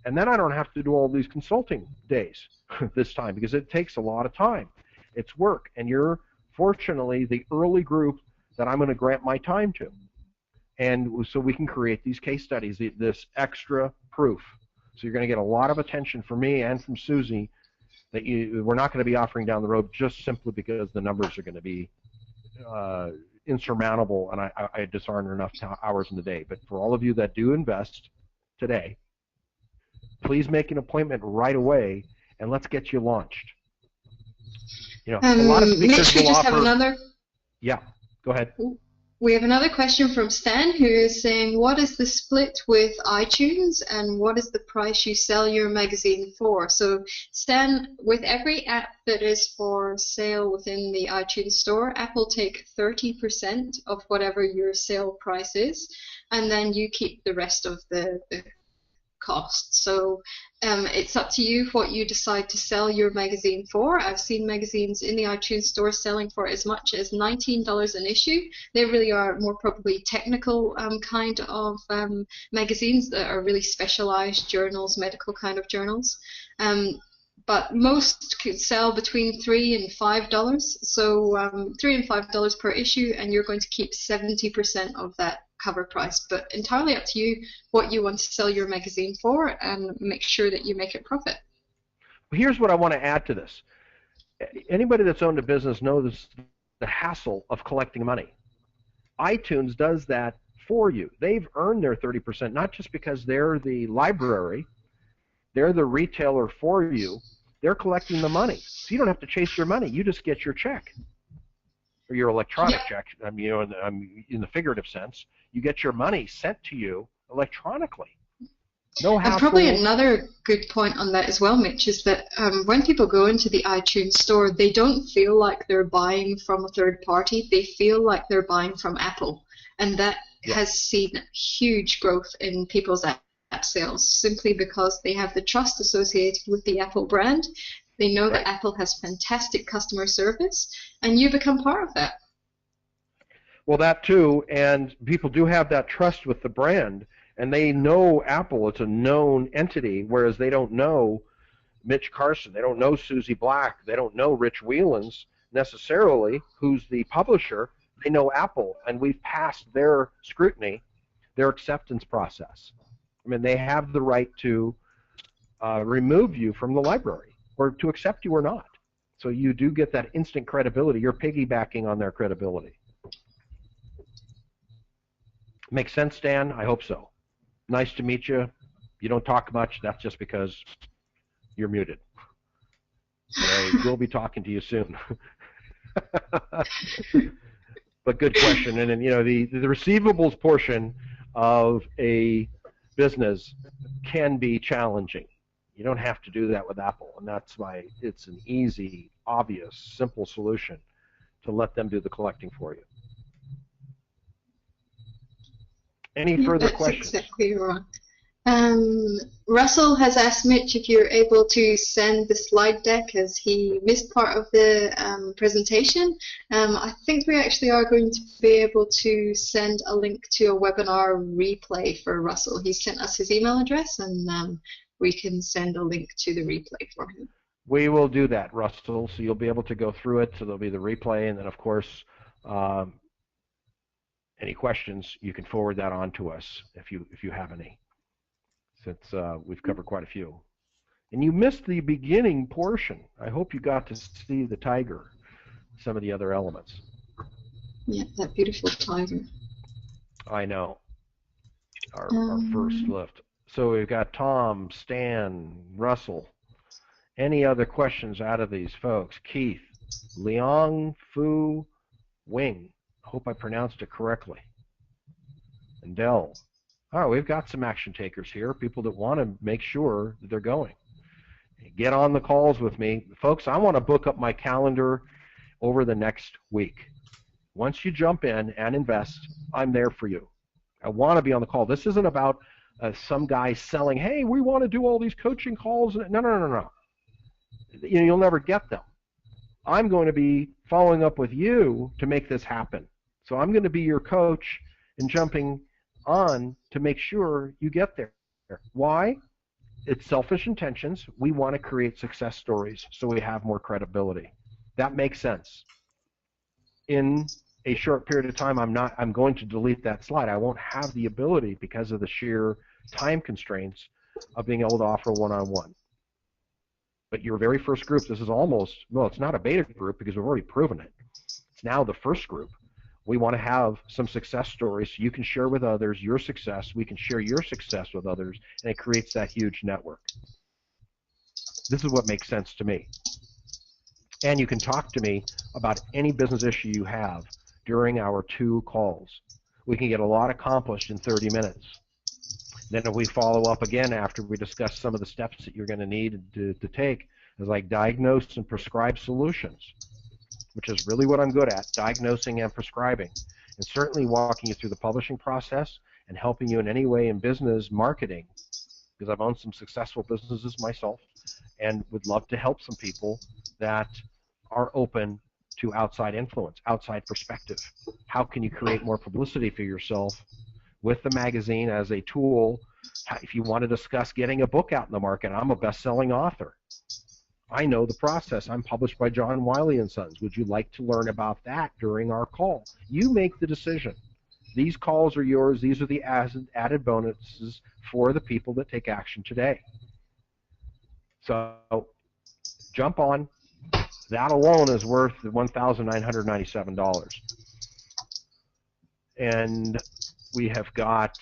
and then I don't have to do all these consulting days this time, because it takes a lot of time. It's work, and you're fortunately the early group that I'm going to grant my time to. And so we can create these case studies, this extra proof. So you're going to get a lot of attention from me and from Suzy that we're not going to be offering down the road, just simply because the numbers are going to be insurmountable, and I just aren't enough hours in the day. But for all of you that do invest today, please make an appointment right away, and let's get you launched. You know, a lot of speakers Mitch, will offer. Have another. Yeah, go ahead. We have another question from Stan, who is saying, what is the split with iTunes, and what is the price you sell your magazine for? So, Stan, with every app that is for sale within the iTunes store, Apple take 30% of whatever your sale price is, and then you keep the rest of the cost. So it's up to you what you decide to sell your magazine for. I've seen magazines in the iTunes store selling for as much as $19 an issue. They really are more probably technical kind of magazines that are really specialized journals, medical kind of journals. But most could sell between $3 and $5. So $3 and $5 per issue, and you're going to keep 70% of that cover price, but entirely up to you what you want to sell your magazine for, and make sure that you make it profit. Here's what I want to add to this. Anybody that's owned a business knows the hassle of collecting money. iTunes does that for you. They've earned their 30%, not just because they're the library, they're the retailer for you. They're collecting the money. So you don't have to chase your money. You just get your check, or your electronic check. I mean, you know, in the figurative sense, you get your money sent to you electronically. No hassle. And probably another good point on that as well, Mitch, is that when people go into the iTunes store, they don't feel like they're buying from a third party. They feel like they're buying from Apple, and that has seen huge growth in people's app sales, simply because they have the trust associated with the Apple brand. They know that Apple has fantastic customer service, and you become part of that. Well, that too, and people do have that trust with the brand, and they know Apple. It's a known entity, whereas they don't know Mitch Carson. They don't know Suzy Black. They don't know Rich Wilens necessarily, who's the publisher. They know Apple, and we've passed their scrutiny, their acceptance process. I mean, they have the right to remove you from the library, or to accept you or not. So you do get that instant credibility. You're piggybacking on their credibility. Makes sense, Dan? I hope so. Nice to meet you. You don't talk much. That's just because you're muted. We'll be talking to you soon. But good question. And then, you know, the receivables portion of a business can be challenging. You don't have to do that with Apple, and that's why it's an easy, obvious, simple solution to let them do the collecting for you. Any further questions? That's exactly right. Russell has asked Mitch if you're able to send the slide deck, as he missed part of the presentation. I think we actually are going to be able to send a link to a webinar replay for Russell. He sent us his email address, and we can send a link to the replay for him. We will do that, Russell, so you'll be able to go through it. So there'll be the replay, and then, of course, any questions, you can forward that on to us if you have any, since we've covered quite a few. And you missed the beginning portion. I hope you got to see the tiger, some of the other elements. Yeah, that beautiful tiger. I know. Our first lift. So we've got Tom, Stan, Russell. Any other questions out of these folks? Keith, Liang Fu Wing. Hope I pronounced it correctly. And Dell. All right, we've got some action takers here, people that want to make sure that they're going. Get on the calls with me. Folks, I want to book up my calendar over the next week. Once you jump in and invest, I'm there for you. I want to be on the call. This isn't about some guy selling, hey, we want to do all these coaching calls. No. You'll never get them. I'm going to be following up with you to make this happen. So I'm going to be your coach and jumping on to make sure you get there. Why? It's selfish intentions. We want to create success stories so we have more credibility. That makes sense. In a short period of time, I'm going to delete that slide. I won't have the ability because of the sheer time constraints of being able to offer one-on-one. But your very first group, this is almost, well, it's not a beta group because we've already proven it. It's now the first group. We want to have some success stories so you can share with others your success, we can share your success with others, and it creates that huge network. This is what makes sense to me. And you can talk to me about any business issue you have during our 2 calls. We can get a lot accomplished in 30 minutes. Then if we follow up again after we discuss some of the steps that you're going to need to take, is like diagnose and prescribe solutions, which is really what I'm good at, diagnosing and prescribing, and certainly walking you through the publishing process and helping you in any way in business marketing, because I've owned some successful businesses myself and would love to help some people that are open to outside influence, outside perspective. How can you create more publicity for yourself with the magazine as a tool? If you want to discuss getting a book out in the market, I'm a best-selling author. I know the process. I'm published by John Wiley & Sons. Would you like to learn about that during our call? You make the decision. These calls are yours. These are the added bonuses for the people that take action today. So jump on. That alone is worth $1,997. And we have got,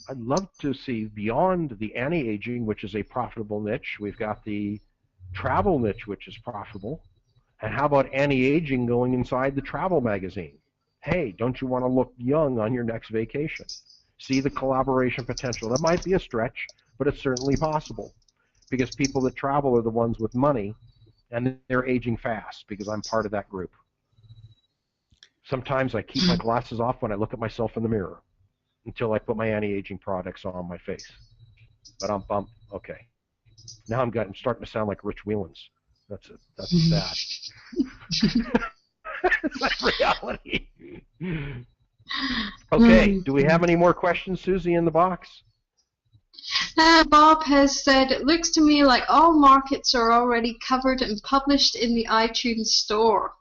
I'd love to see beyond the anti-aging, which is a profitable niche. We've got the travel niche, which is profitable. And how about anti-aging going inside the travel magazine? Hey, don't you want to look young on your next vacation? See the collaboration potential. That might be a stretch, but it's certainly possible, because people that travel are the ones with money, and they're aging fast, because I'm part of that group. Sometimes I keep my glasses off when I look at myself in the mirror until I put my anti-aging products on my face. But okay. Now I'm starting to sound like Rich Wilens. That's sad. It's like reality. Okay, do we have any more questions, Suzy, in the box? Bob has said, it looks to me like all markets are already covered and published in the iTunes store.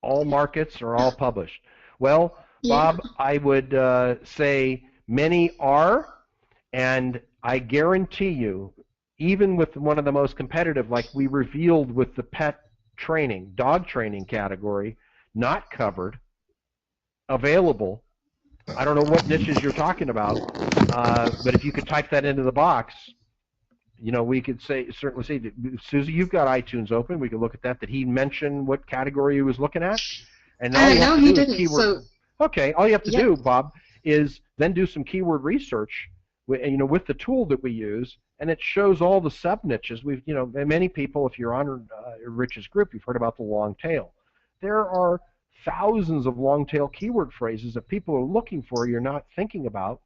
All markets are all published. Well, Yeah. Bob, I would say many are, and I guarantee you, even with one of the most competitive, like we revealed with the pet training, dog training category, not covered, available. I don't know what niches you're talking about, but if you could type that into the box, you know, we could certainly say, Suzy, you've got iTunes open. We could look at that. Did he mention what category he was looking at? And No, he didn't. So, okay, all you have to do, Bob, is then do some keyword research, with the tool that we use, and it shows all the sub niches. Many people, if you're on Rich's group, you've heard about the long tail. There are thousands of long tail keyword phrases that people are looking for, you're not thinking about,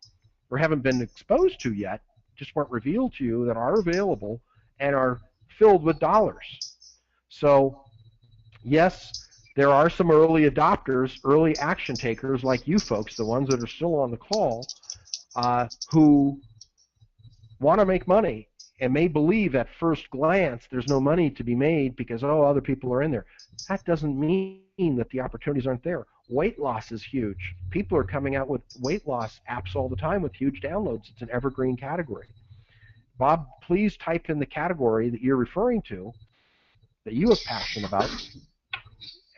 or haven't been exposed to yet, just weren't revealed to you, that are available and are filled with dollars. So, yes, there are some early adopters, early action takers like you folks, the ones that are still on the call, who want to make money and may believe at first glance there's no money to be made because, oh, other people are in there. That doesn't mean that the opportunities aren't there. Weight loss is huge. People are coming out with weight loss apps all the time with huge downloads. It's an evergreen category. Bob, please type in the category that you're referring to, that you have passion about,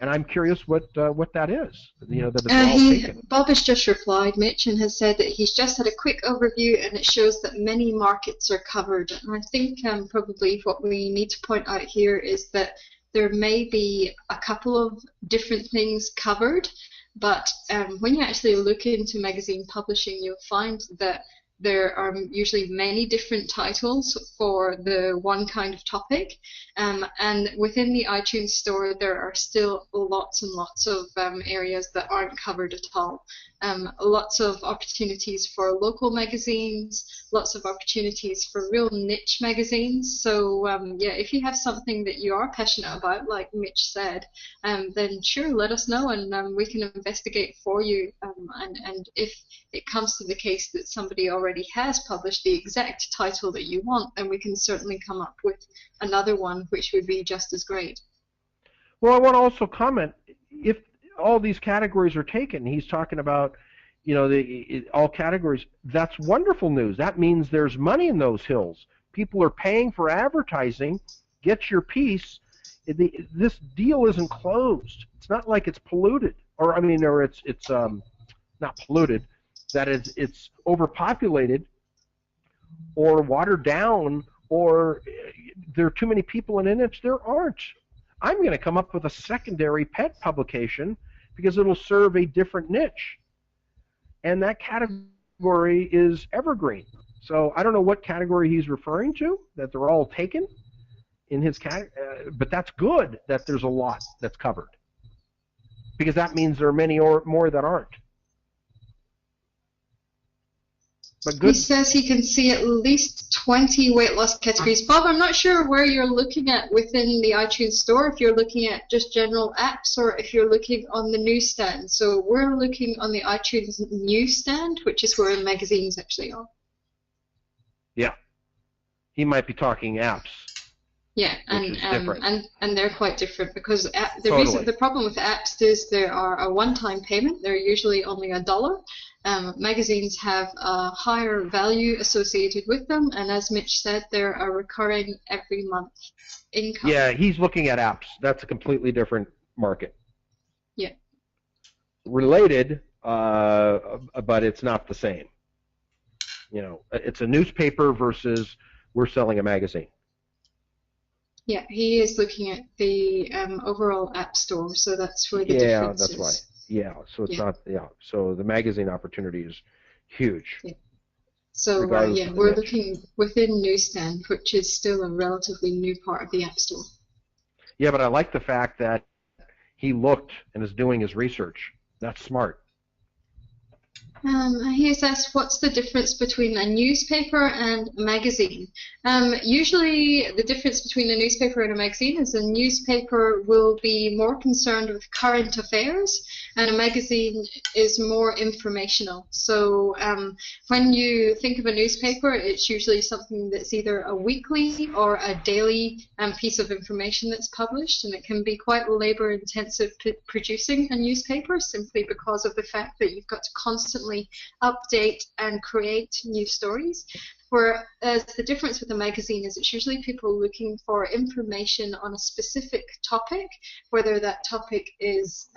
and I'm curious what that is. You know, that it's all taken. Bob has just replied, Mitch, and has said that he's just had a quick overview, and it shows that many markets are covered. And I think probably what we need to point out here is that there may be a couple of different things covered, but when you actually look into magazine publishing, you'll find that there are usually many different titles for the one kind of topic, and within the iTunes store there are still lots and lots of areas that aren't covered at all. Lots of opportunities for local magazines, lots of opportunities for real niche magazines. So yeah, if you have something that you are passionate about, like Mitch said, then sure, let us know, and we can investigate for you. And if it comes to the case that somebody already has published the exact title that you want, then we can certainly come up with another one which would be just as great. Well, I want to also comment, if all these categories are taken, he's talking about, you know, all categories, that's wonderful news. That means there's money in those hills. People are paying for advertising. Get your piece. This deal isn't closed. It's not like it's polluted, or I mean, or it's not polluted. That is, it's overpopulated, or watered down, or there are too many people in it. There aren't. I'm going to come up with a secondary pet publication because it'll serve a different niche, and that category is evergreen. So I don't know what category he's referring to, that they're all taken in his category, but that's good that there's a lot that's covered, because that means there are many or more that aren't. But good. He says he can see at least 20 weight loss categories. Bob, I'm not sure where you're looking at within the iTunes store, if you're looking at just general apps or if you're looking on the newsstand. So we're looking on the iTunes newsstand, which is where the magazines actually are. Yeah. He might be talking apps. Yeah, and they're quite different, because the problem with apps is they are a one-time payment. They're usually only $1. Magazines have a higher value associated with them, and as Mitch said, they're a recurring every month income. Yeah, he's looking at apps. That's a completely different market. Yeah. Related, but it's not the same. You know, it's a newspaper versus we're selling a magazine. Yeah, he is looking at the overall app store, so that's where the difference is. Yeah, that's why. Yeah, so it's not. Yeah, so the magazine opportunity is huge. Yeah. So yeah, we're looking within Newsstand, which is still a relatively new part of the App Store. Yeah, but I like the fact that he looked and is doing his research. That's smart. He says, what's the difference between a newspaper and a magazine? Usually the difference between a newspaper and a magazine is a newspaper will be more concerned with current affairs, and a magazine is more informational. So when you think of a newspaper, it's usually something that's either a weekly or a daily piece of information that's published, and it can be quite labor-intensive producing a newspaper, simply because of the fact that you've got to constantly update and create new stories. Whereas the difference with a magazine is it's usually people looking for information on a specific topic, whether that topic is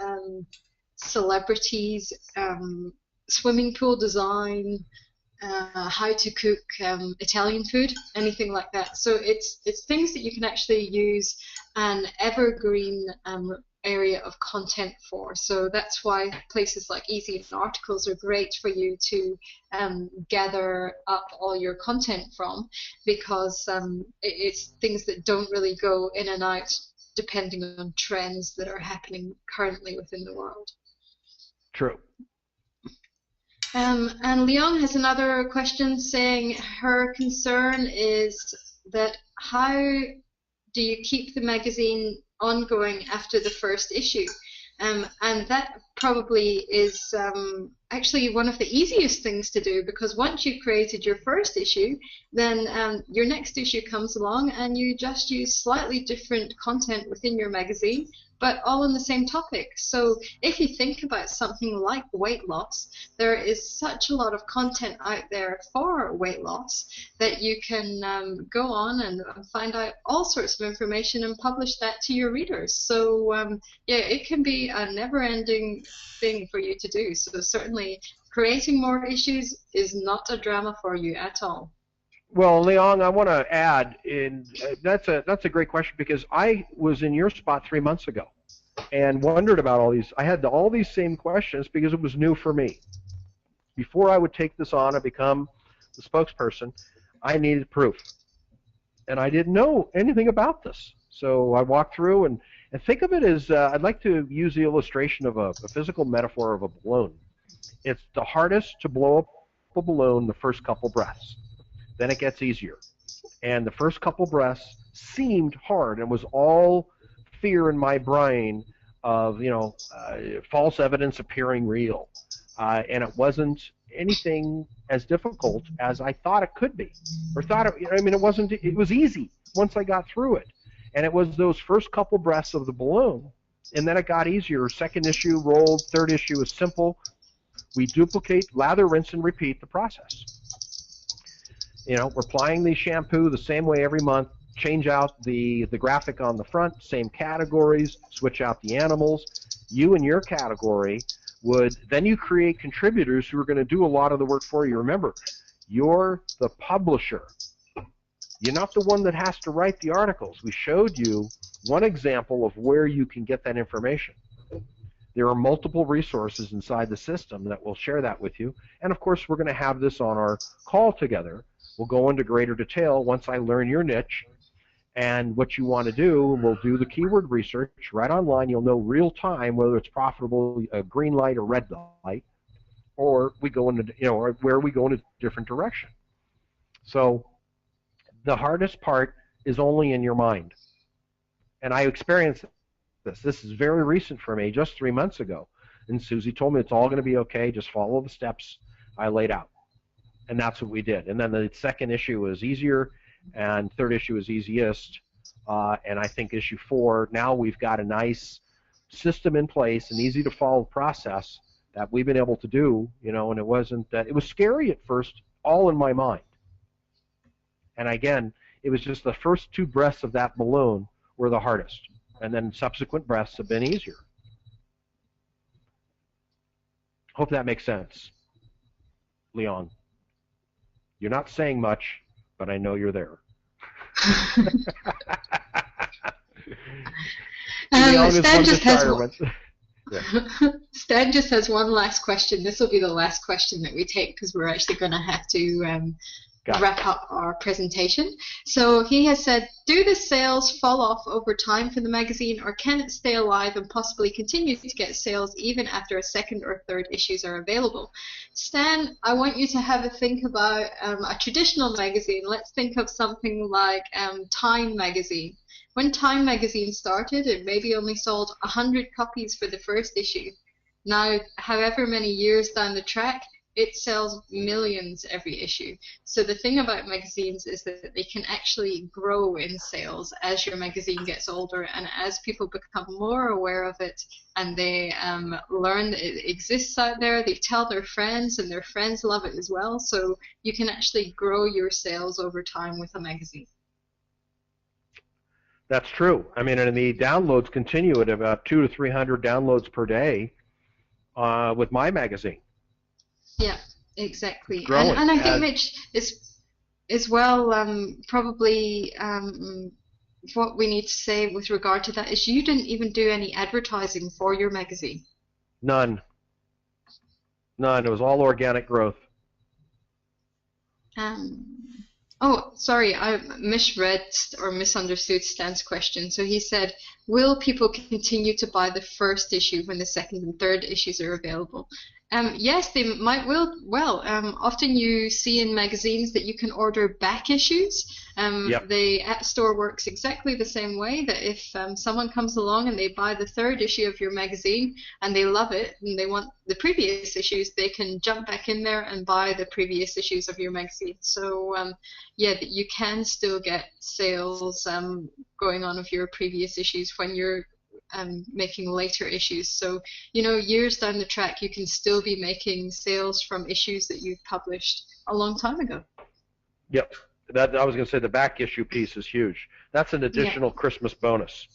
celebrities, swimming pool design, how to cook Italian food, anything like that. So it's things that you can actually use an evergreen area of content for. So that's why places like Easy Articles are great for you to gather up all your content from, because it's things that don't really go in and out depending on trends that are happening currently within the world. True. And Leon has another question saying her concern is that how do you keep the magazine ongoing after the first issue? And that probably is actually one of the easiest things to do, because once you've created your first issue, then your next issue comes along and you just use slightly different content within your magazine, but all on the same topic. So if you think about something like weight loss, there is such a lot of content out there for weight loss that you can go on and find out all sorts of information and publish that to your readers. So yeah, it can be a never-ending thing for you to do. So certainly creating more issues is not a drama for you at all. Well, Leon, I want to add, that's a great question, because I was in your spot 3 months ago and wondered about all these. I had all these same questions because it was new for me. Before I would take this on and become the spokesperson, I needed proof, and I didn't know anything about this. So I walked through and think of it as I'd like to use the illustration of a physical metaphor of a balloon. It's the hardest to blow up a balloon the first couple breaths. Then it gets easier. And the first couple breaths seemed hard and was all fear in my brain of, false evidence appearing real. And it wasn't anything as difficult as I thought it could be. Or thought it was easy once I got through it. And it was those first couple breaths of the balloon. And then it got easier. Second issue rolled. Third issue is simple. We duplicate, lather, rinse, and repeat the process. We're applying the shampoo the same way every month, change out the graphic on the front, same categories, switch out the animals. You and your category then you create contributors who are going to do a lot of the work for you. Remember, you're the publisher. You're not the one that has to write the articles. We showed you one example of where you can get that information. There are multiple resources inside the system that will share that with you. And of course, we're going to have this on our call together. We'll go into greater detail once I learn your niche and what you want to do. We'll do the keyword research right online. You'll know real time whether it's profitable, a green light or red light, or we go into, or where we go in a different direction. So the hardest part is only in your mind. And I experienced this. This is very recent for me, just 3 months ago. And Suzy told me it's all going to be okay. Just follow the steps I laid out. And that's what we did. And then the second issue was easier, and third issue was easiest. And I think issue 4, now we've got a nice system in place, an easy to follow process that we've been able to do, and it wasn't that, it was scary at first, all in my mind. And again, it was just the first 2 breaths of that balloon were the hardest. And then subsequent breaths have been easier. Hope that makes sense, Leon. You're not saying much, but I know you're there. Stan just has Stan just has one last question. This will be the last question that we take, because we're actually going to have to wrap up our presentation. So he has said, do the sales fall off over time for the magazine, or can it stay alive and possibly continue to get sales even after a second or third issues are available? Stan, I want you to have a think about a traditional magazine. Let's think of something like Time magazine. When Time magazine started, it maybe only sold 100 copies for the first issue. Now, however many years down the track, it sells millions every issue. So the thing about magazines is that they can actually grow in sales as your magazine gets older, and as people become more aware of it and they learn that it exists out there, they tell their friends and their friends love it as well. So you can actually grow your sales over time with a magazine. That's true. I mean, and the downloads continue at about 200 to 300 downloads per day with my magazine. Yeah, exactly. And I think Mitch is well probably what we need to say with regard to that is you didn't even do any advertising for your magazine. None. It was all organic growth. Oh, sorry, I misread or misunderstood Stan's question. So he said, will people continue to buy the first issue when the second and third issues are available? Yes, they might will. Well, often you see in magazines that you can order back issues. Yep. The App Store works exactly the same way, that if someone comes along and they buy the third issue of your magazine and they love it and they want the previous issues, they can jump back in there and buy the previous issues of your magazine. So, yeah, you can still get sales going on of your previous issues when you're making later issues. So, you know, years down the track, you can still be making sales from issues that you've published a long time ago. Yep. That I was going to say the back issue piece is huge. That's an additional Christmas bonus.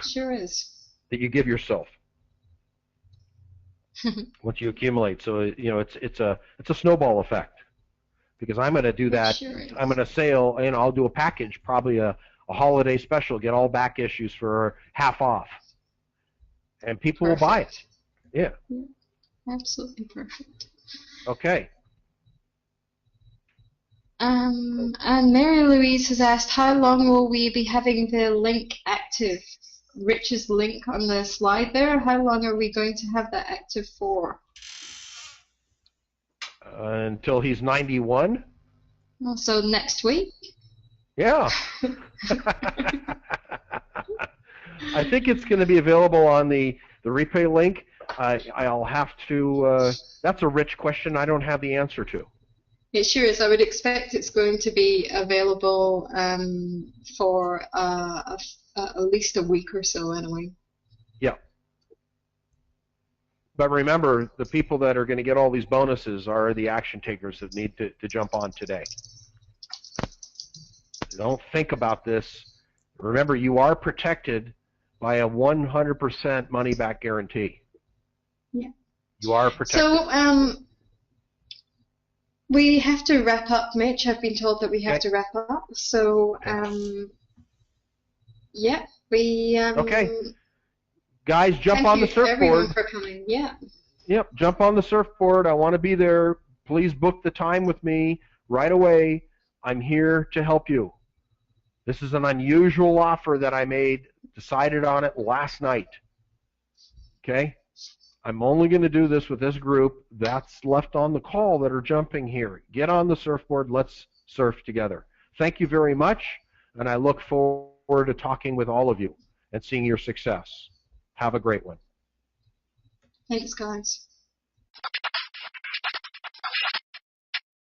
Sure is. That you give yourself once you accumulate. So you know it's a snowball effect, because I'm going to do that. Sure is. I'm going to sale, and I'll do a package, probably a holiday special, get all back issues for half off, and people will buy it. Yeah. Absolutely perfect. Okay. And Mary Louise has asked, how long will we be having the link active? Rich's link on the slide there, how long are we going to have that active for? Until he's 91. So next week? Yeah. I think it's going to be available on the replay link. I'll have to, that's a Rich question I don't have the answer to. It sure is. I would expect it's going to be available for at least a week or so anyway. Yeah. But remember, the people that are going to get all these bonuses are the action takers that need to jump on today. Don't think about this. Remember, you are protected by a 100% money-back guarantee. Yeah. You are protected. So, we have to wrap up, Mitch. I've been told that we have to wrap up. So, yeah, we. Okay. Guys, jump on the surfboard. Thank you everyone for coming. Yeah. Yep, jump on the surfboard. I want to be there. Please book the time with me right away. I'm here to help you. This is an unusual offer that I made. Decided on it last night. Okay? I'm only going to do this with this group that's left on the call that are jumping here. Get on the surfboard. Let's surf together. Thank you very much, and I look forward to talking with all of you and seeing your success. Have a great one. Thanks, guys.